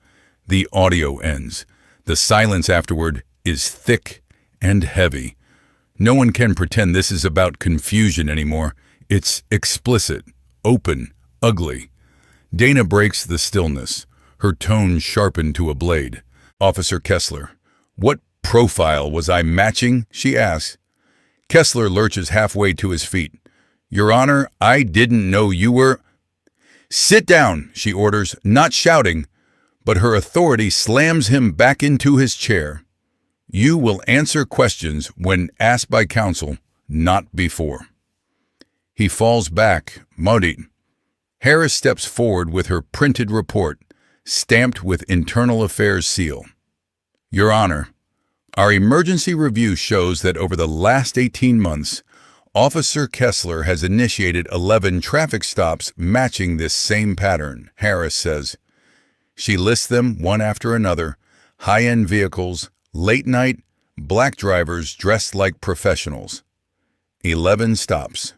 The audio ends. The silence afterward is thick and heavy. No one can pretend this is about confusion anymore. It's explicit, open, ugly. Dana breaks the stillness, her tone sharpened to a blade. "Officer Kessler, what profile was I matching?" she asks. Kessler lurches halfway to his feet. "Your Honor, I didn't know you were—" "Sit down," she orders, not shouting, but her authority slams him back into his chair. "You will answer questions when asked by counsel, not before." He falls back, muddied. Harris steps forward with her printed report, stamped with Internal Affairs seal. "Your Honor, our emergency review shows that over the last 18 months, Officer Kessler has initiated 11 traffic stops matching this same pattern," Harris says. She lists them one after another: high-end vehicles, late night, black drivers dressed like professionals. 11 stops.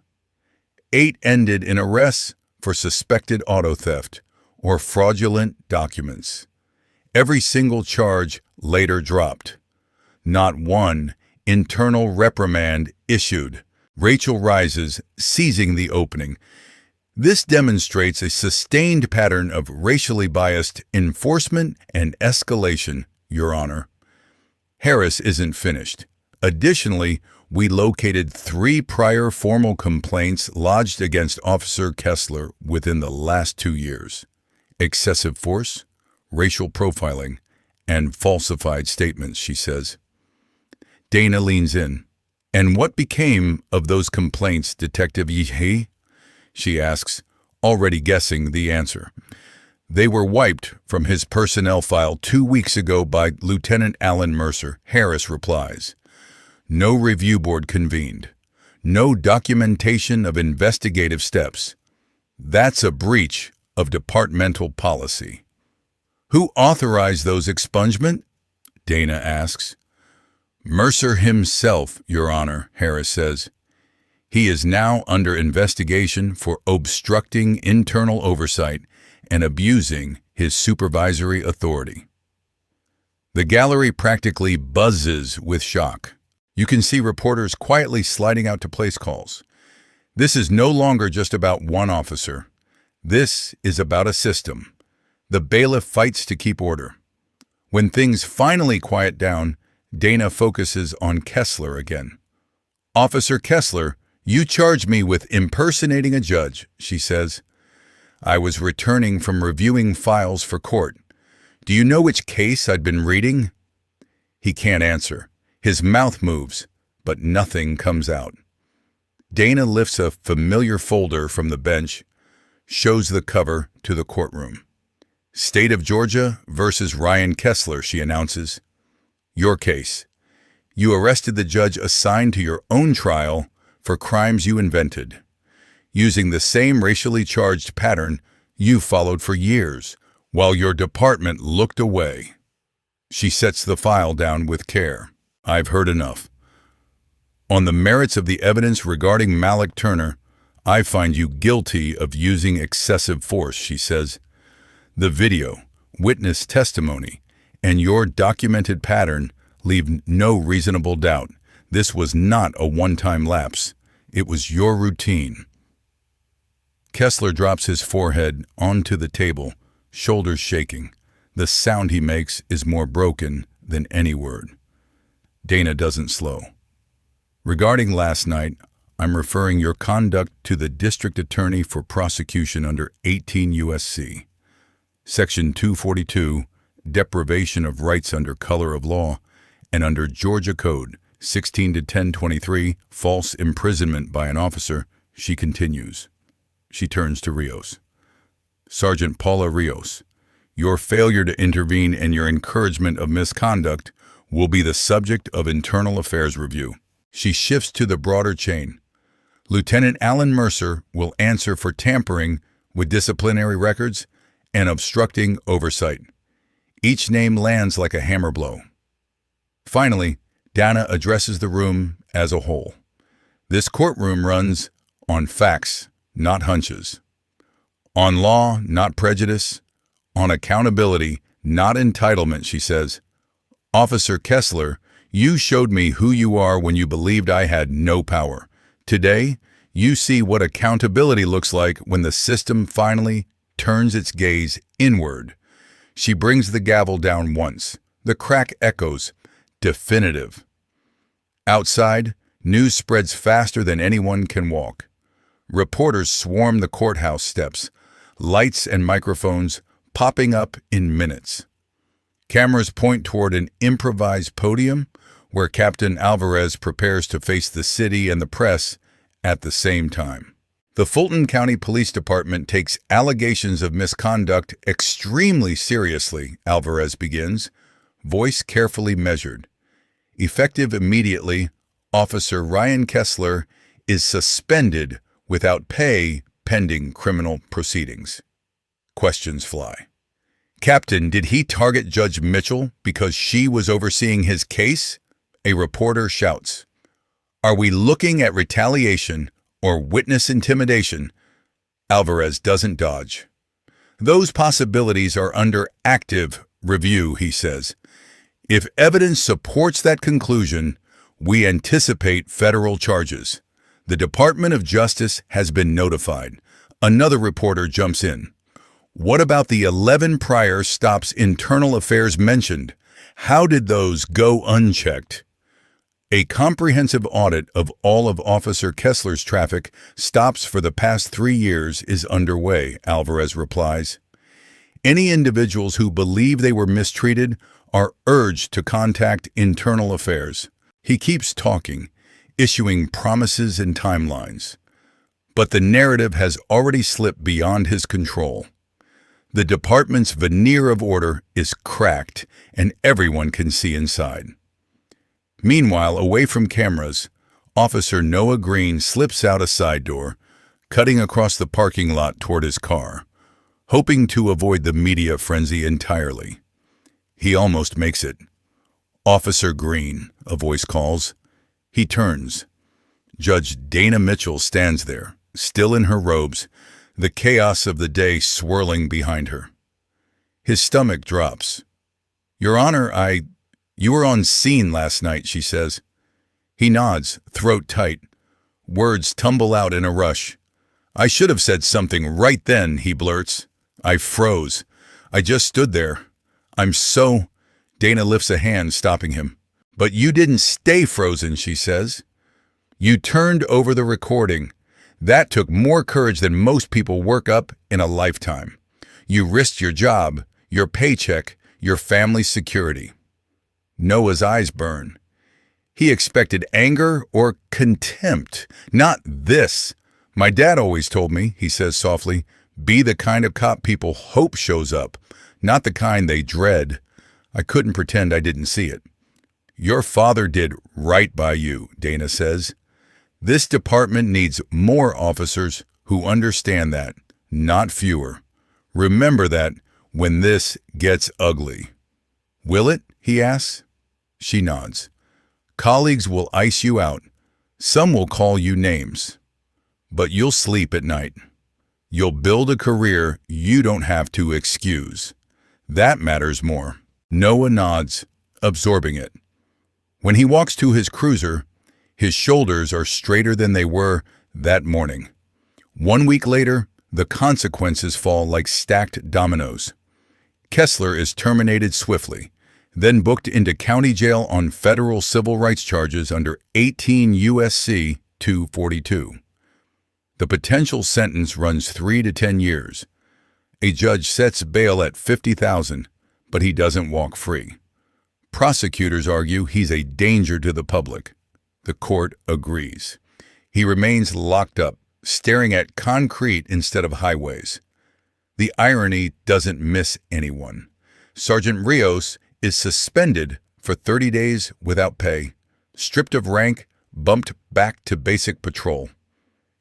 8 ended in arrests for suspected auto theft or fraudulent documents. Every single charge later dropped. Not one internal reprimand issued. Rachel rises, seizing the opening. "This demonstrates a sustained pattern of racially biased enforcement and escalation, Your Honor." Harris isn't finished. Additionally, we located 3 prior formal complaints lodged against Officer Kessler within the last 2 years. Excessive force, racial profiling, and falsified statements, she says. Dana leans in. "And what became of those complaints, Detective Yehi?" she asks, already guessing the answer. "They were wiped from his personnel file 2 weeks ago by Lieutenant Alan Mercer," Harris replies. "No review board convened. No documentation of investigative steps. That's a breach of departmental policy." "Who authorized those expungement?" Dana asks. Mercer himself, Your Honor, Harris says. He is now under investigation for obstructing internal oversight and abusing his supervisory authority. The gallery practically buzzes with shock. You can see reporters quietly sliding out to place calls. This is no longer just about one officer. This is about a system. The bailiff fights to keep order. When things finally quiet down, Dana focuses on Kessler again. "Officer Kessler, you charged me with impersonating a judge," she says. "I was returning from reviewing files for court. Do you know which case I'd been reading?" He can't answer. His mouth moves, but nothing comes out. Dana lifts a familiar folder from the bench, shows the cover to the courtroom. "State of Georgia versus Ryan Kessler," she announces. "Your case. You arrested the judge assigned to your own trial for crimes you invented, using the same racially charged pattern you followed for years, while your department looked away." She sets the file down with care. "I've heard enough. On the merits of the evidence regarding Malik Turner, I find you guilty of using excessive force," she says. "The video, witness testimony, and your documented pattern leave no reasonable doubt. This was not a one-time lapse. It was your routine." Kessler drops his forehead onto the table, shoulders shaking. The sound he makes is more broken than any word. Dana doesn't slow. "Regarding last night, I'm referring your conduct to the district attorney for prosecution under 18 U.S.C. Section 242, deprivation of rights under color of law, and under Georgia Code 16-1023, false imprisonment by an officer," she continues. She turns to Rios. "Sergeant Paula Rios, your failure to intervene and your encouragement of misconduct will be the subject of internal affairs review." She shifts to the broader chain. "Lieutenant Alan Mercer will answer for tampering with disciplinary records and obstructing oversight." Each name lands like a hammer blow. Finally, Dana addresses the room as a whole. "This courtroom runs on facts, not hunches. On law, not prejudice. On accountability, not entitlement," she says. "Officer Kessler, you showed me who you are when you believed I had no power. Today, you see what accountability looks like when the system finally turns its gaze inward." She brings the gavel down once. The crack echoes, definitive. Outside, news spreads faster than anyone can walk. Reporters swarm the courthouse steps, lights and microphones popping up in minutes. Cameras point toward an improvised podium where Captain Alvarez prepares to face the city and the press at the same time. "The Fulton County Police Department takes allegations of misconduct extremely seriously," Alvarez begins, voice carefully measured. "Effective immediately, Officer Ryan Kessler is suspended without pay pending criminal proceedings." Questions fly. "Captain, did he target Judge Mitchell because she was overseeing his case?" A reporter shouts. "Are we looking at retaliation or witness intimidation?" Alvarez doesn't dodge. "Those possibilities are under active review," he says. "If evidence supports that conclusion, we anticipate federal charges. The Department of Justice has been notified." Another reporter jumps in. "What about the 11 prior stops internal affairs mentioned? How did those go unchecked?" "A comprehensive audit of all of Officer Kessler's traffic stops for the past 3 years is underway," Alvarez replies. "Any individuals who believe they were mistreated are urged to contact internal affairs." He keeps talking, issuing promises and timelines. But the narrative has already slipped beyond his control. The department's veneer of order is cracked, and everyone can see inside. Meanwhile, away from cameras, Officer Noah Green slips out a side door, cutting across the parking lot toward his car, hoping to avoid the media frenzy entirely. He almost makes it. "Officer Green," a voice calls. He turns. Judge Dana Mitchell stands there, still in her robes, the chaos of the day swirling behind her. His stomach drops. "Your Honor, you were on scene last night," she says. He nods, throat tight. Words tumble out in a rush. "I should have said something right then," he blurts. "I froze. I just stood there. I'm so—" Dana lifts a hand, stopping him. "But you didn't stay frozen," she says. "You turned over the recording. That took more courage than most people work up in a lifetime. You risked your job, your paycheck, your family's security." Noah's eyes burn. He expected anger or contempt, not this. "My dad always told me," he says softly, "be the kind of cop people hope shows up, not the kind they dread." I couldn't pretend I didn't see it. "Your father did right by you," Dana says. "This department needs more officers who understand that, not fewer. Remember that when this gets ugly." "Will it?" he asks. She nods. "Colleagues will ice you out. Some will call you names. But you'll sleep at night. You'll build a career you don't have to excuse. That matters more." Noah nods, absorbing it. When he walks to his cruiser, his shoulders are straighter than they were that morning. 1 week later, the consequences fall like stacked dominoes. Kessler is terminated swiftly, then booked into county jail on federal civil rights charges under 18 U.S.C. 242. The potential sentence runs 3 to 10 years. A judge sets bail at $50,000, but he doesn't walk free. Prosecutors argue he's a danger to the public. The court agrees. He remains locked up, staring at concrete instead of highways. The irony doesn't miss anyone. Sergeant Rios is suspended for 30 days without pay, stripped of rank, bumped back to basic patrol.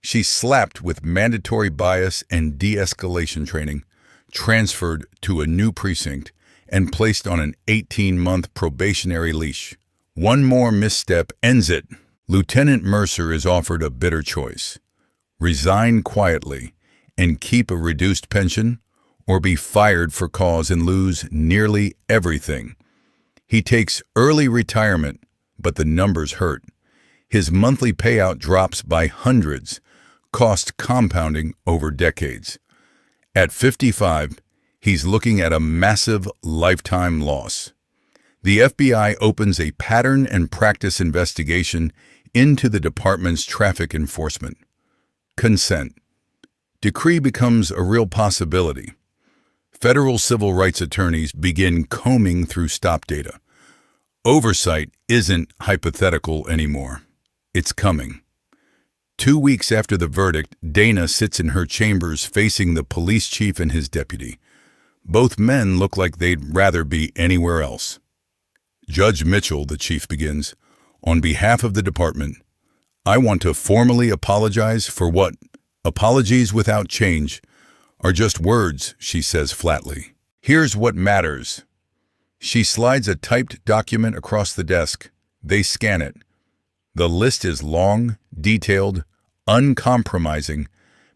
She's slapped with mandatory bias and de-escalation training, transferred to a new precinct, and placed on an 18-month probationary leash. One more misstep ends it. Lieutenant Mercer is offered a bitter choice: resign quietly and keep a reduced pension, or be fired for cause and lose nearly everything. He takes early retirement, but the numbers hurt. His monthly payout drops by hundreds, cost compounding over decades. At 55, he's looking at a massive lifetime loss. The FBI opens a pattern and practice investigation into the department's traffic enforcement. Consent. Decree becomes a real possibility. Federal civil rights attorneys begin combing through stop data. Oversight isn't hypothetical anymore. It's coming. 2 weeks after the verdict, Dana sits in her chambers facing the police chief and his deputy. Both men look like they'd rather be anywhere else. "Judge Mitchell," the chief begins, "on behalf of the department, I want to formally apologize for what apologies without change are just words," she says flatly. "Here's what matters." She slides a typed document across the desk. They scan it. The list is long, detailed, uncompromising: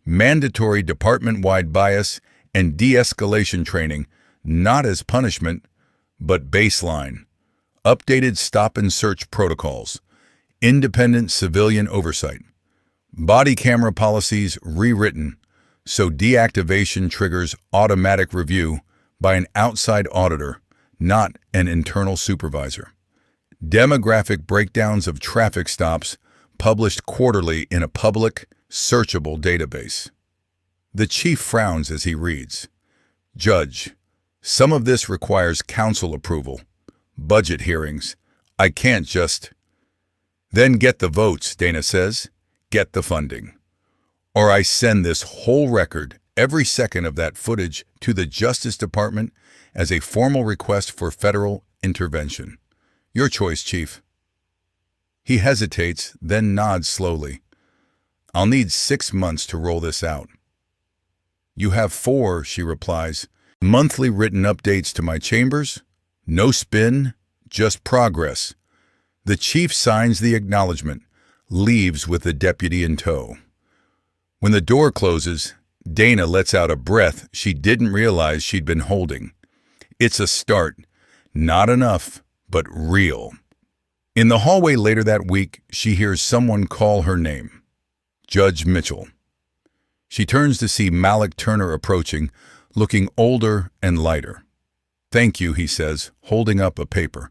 mandatory department-wide bias and de-escalation training, not as punishment, but baseline. Updated stop and search protocols. Independent civilian oversight. Body camera policies rewritten, so deactivation triggers automatic review by an outside auditor, not an internal supervisor. Demographic breakdowns of traffic stops published quarterly in a public, searchable database. The chief frowns as he reads. "Judge, some of this requires council approval, budget hearings. I can't just—" "Then get the votes," Dana says. "Get the funding. Or I send this whole record, every second of that footage, to the Justice Department as a formal request for federal intervention. Your choice, Chief." He hesitates, then nods slowly. "I'll need 6 months to roll this out." "You have 4, she replies. "Monthly written updates to my chambers. No spin, just progress. The chief signs the acknowledgement, leaves with the deputy in tow. When the door closes, Dana lets out a breath she didn't realize she'd been holding. It's a start. Not enough, but real. In the hallway later that week, she hears someone call her name. Judge Mitchell. She turns to see Malik Turner approaching, looking older and lighter. "Thank you," he says, holding up a paper,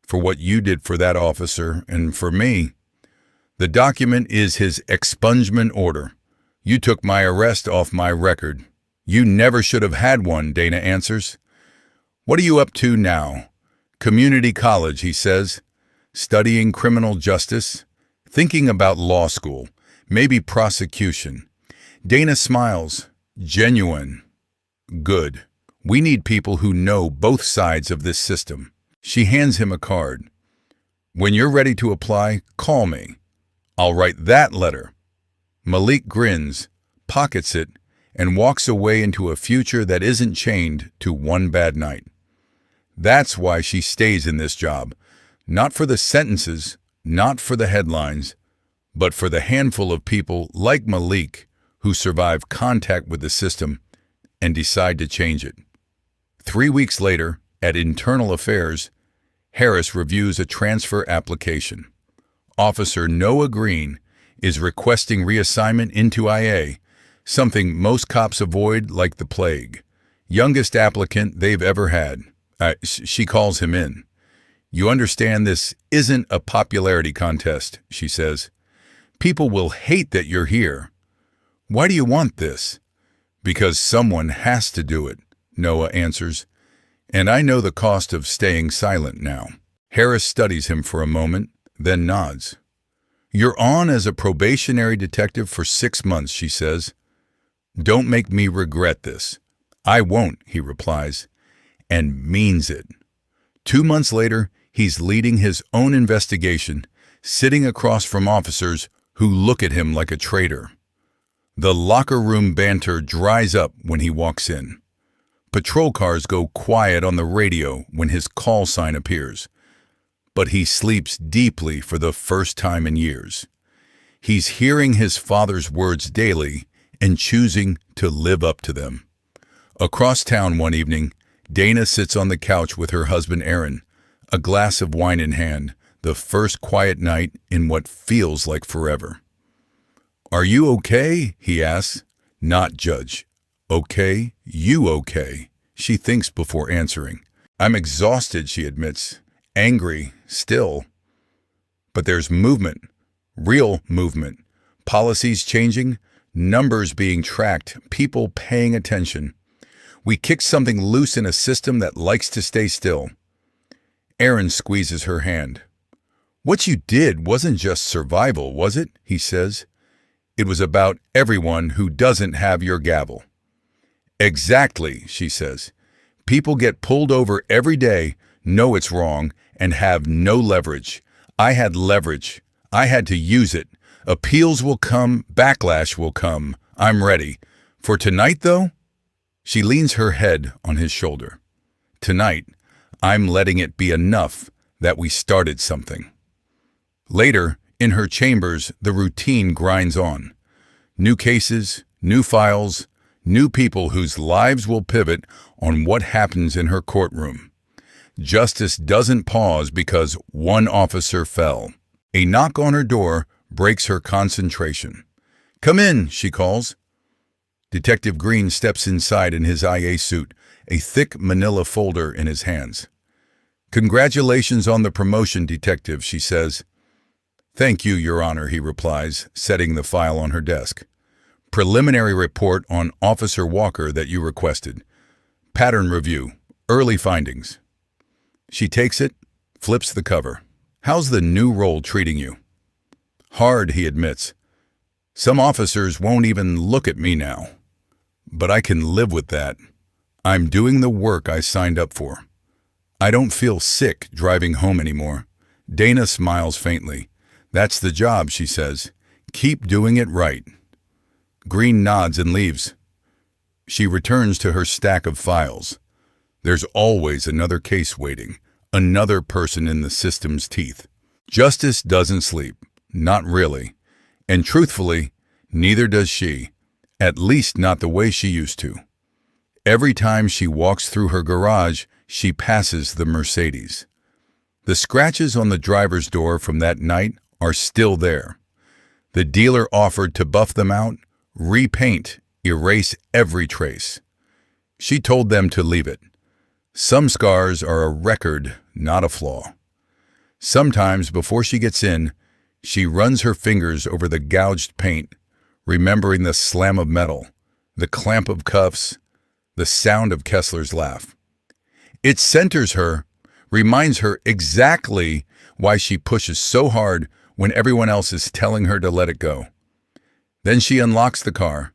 "for what you did for that officer and for me." The document is his expungement order. "You took my arrest off my record." "You never should have had one," Dana answers. "What are you up to now?" "Community college," he says. "Studying criminal justice, thinking about law school, maybe prosecution." Dana smiles. "Genuine. Good. We need people who know both sides of this system." She hands him a card. "When you're ready to apply, call me. I'll write that letter." Malik grins, pockets it, and walks away into a future that isn't chained to one bad night. That's why she stays in this job. Not for the sentences, not for the headlines, but for the handful of people like Malik who survive contact with the system and decide to change it. 3 weeks later, at Internal Affairs, Harris reviews a transfer application. Officer Noah Green is requesting reassignment into IA, something most cops avoid like the plague. Youngest applicant they've ever had. She calls him in. "You understand this isn't a popularity contest," she says. "People will hate that you're here." "Why do you want this?" "Because someone has to do it," Noah answers. "And I know the cost of staying silent now." Harris studies him for a moment, then nods. "You're on as a probationary detective for 6 months, she says. "Don't make me regret this." "I won't," he replies, and means it. 2 months later, he's leading his own investigation, sitting across from officers who look at him like a traitor. The locker room banter dries up when he walks in. Patrol cars go quiet on the radio when his call sign appears. But he sleeps deeply for the first time in years. He's hearing his father's words daily and choosing to live up to them. Across town one evening, Dana sits on the couch with her husband Aaron, a glass of wine in hand, the first quiet night in what feels like forever. "Are you okay?" he asks. "Not Judge." "Okay? You okay?" She thinks before answering. "I'm exhausted," she admits. "Angry, still." But there's movement, real movement. Policies changing, numbers being tracked, people paying attention. We kicked something loose in a system that likes to stay still. Aaron squeezes her hand. "What you did wasn't just survival, was it?" he says. "It was about everyone who doesn't have your gavel." "Exactly," she says. "People get pulled over every day, know it's wrong, and have no leverage. I had leverage. I had to use it. Appeals will come, backlash will come. I'm ready. For tonight, though?" She leans her head on his shoulder. "Tonight, I'm letting it be enough that we started something." Later, in her chambers, the routine grinds on. New cases, new files, new people whose lives will pivot on what happens in her courtroom. Justice doesn't pause because one officer fell. A knock on her door breaks her concentration. "Come in," she calls. Detective Green steps inside in his IA suit, a thick manila folder in his hands. "Congratulations on the promotion, Detective," she says. "Thank you, Your Honor," he replies, setting the file on her desk. "Preliminary report on Officer Walker that you requested. Pattern review, early findings." She takes it, flips the cover. "How's the new role treating you?" "Hard," he admits. "Some officers won't even look at me now. But I can live with that. I'm doing the work I signed up for. I don't feel sick driving home anymore." Dana smiles faintly. "That's the job," she says. "Keep doing it right." Green nods and leaves. She returns to her stack of files. There's always another case waiting, another person in the system's teeth. Justice doesn't sleep, not really. And truthfully, neither does she, at least not the way she used to. Every time she walks through her garage, she passes the Mercedes. The scratches on the driver's door from that night are still there. The dealer offered to buff them out, repaint, erase every trace. She told them to leave it. Some scars are a record, not a flaw. Sometimes before she gets in, she runs her fingers over the gouged paint, remembering the slam of metal, the clamp of cuffs, the sound of Kessler's laugh. It centers her, reminds her exactly why she pushes so hard when everyone else is telling her to let it go. Then she unlocks the car,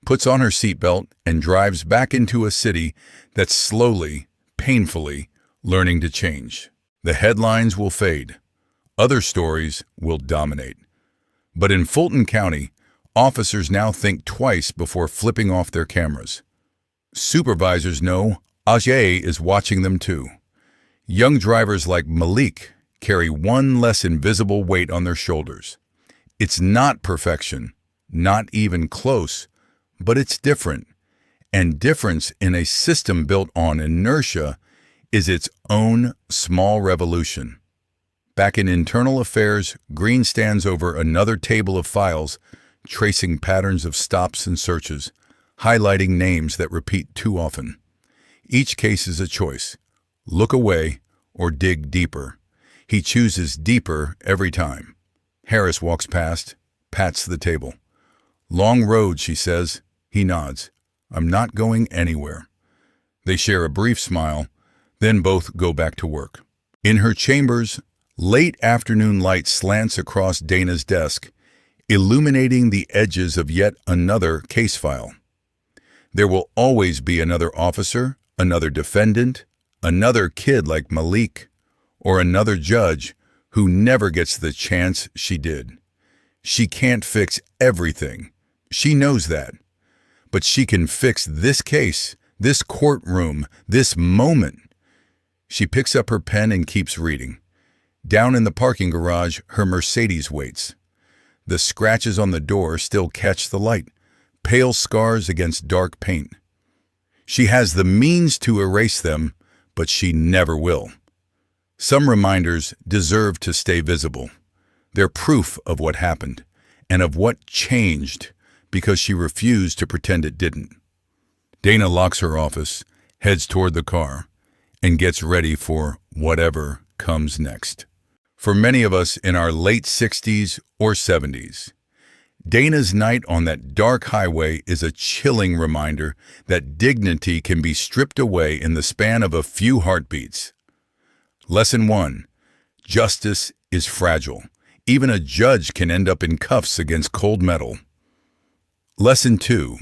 puts on her seatbelt, and drives back into a city that's slowly, painfully learning to change. The headlines will fade. Other stories will dominate. But in Fulton County, officers now think twice before flipping off their cameras. Supervisors know Ajay is watching them too. Young drivers like Malik carry one less invisible weight on their shoulders. It's not perfection, not even close, but it's different. And difference in a system built on inertia is its own small revolution. Back in internal affairs, Green stands over another table of files, tracing patterns of stops and searches, highlighting names that repeat too often. Each case is a choice. Look away or dig deeper. He chooses deeper every time. Harris walks past, pats the table. "Long road," she says. He nods. "I'm not going anywhere." They share a brief smile, then both go back to work. In her chambers, late afternoon light slants across Dana's desk, illuminating the edges of yet another case file. There will always be another officer, another defendant, another kid like Malik, or another judge who never gets the chance she did. She can't fix everything. She knows that. But she can fix this case, this courtroom, this moment. She picks up her pen and keeps reading. Down in the parking garage, her Mercedes waits. The scratches on the door still catch the light, pale scars against dark paint. She has the means to erase them, but she never will. Some reminders deserve to stay visible. They're proof of what happened, and of what changed, because she refused to pretend it didn't. Dana locks her office, heads toward the car, and gets ready for whatever comes next. For many of us in our late 60s or 70s, Dana's night on that dark highway is a chilling reminder that dignity can be stripped away in the span of a few heartbeats. Lesson 1. Justice is fragile. Even a judge can end up in cuffs against cold metal. Lesson 2.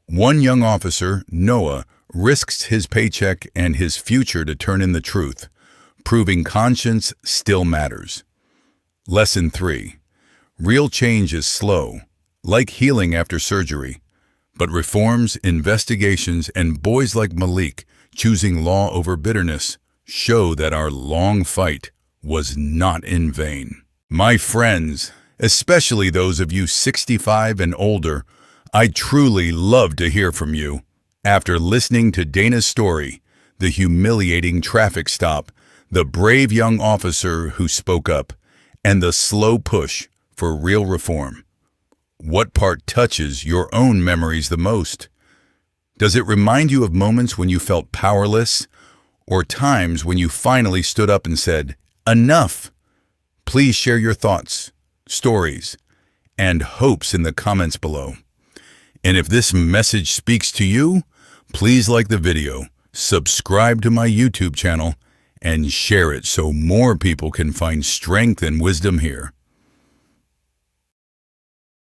One young officer, Noah, risks his paycheck and his future to turn in the truth, proving conscience still matters. Lesson 3. Real change is slow, like healing after surgery, but reforms, investigations, and boys like Malik choosing law over bitterness show that our long fight was not in vain. My friends, especially those of you 65 and older, I'd truly love to hear from you. After listening to Dana's story, the humiliating traffic stop, the brave young officer who spoke up, and the slow push for real reform, what part touches your own memories the most? Does it remind you of moments when you felt powerless, or times when you finally stood up and said, "Enough"? Please share your thoughts, stories, and hopes in the comments below. And if this message speaks to you, please like the video, subscribe to my YouTube channel, and share it so more people can find strength and wisdom here.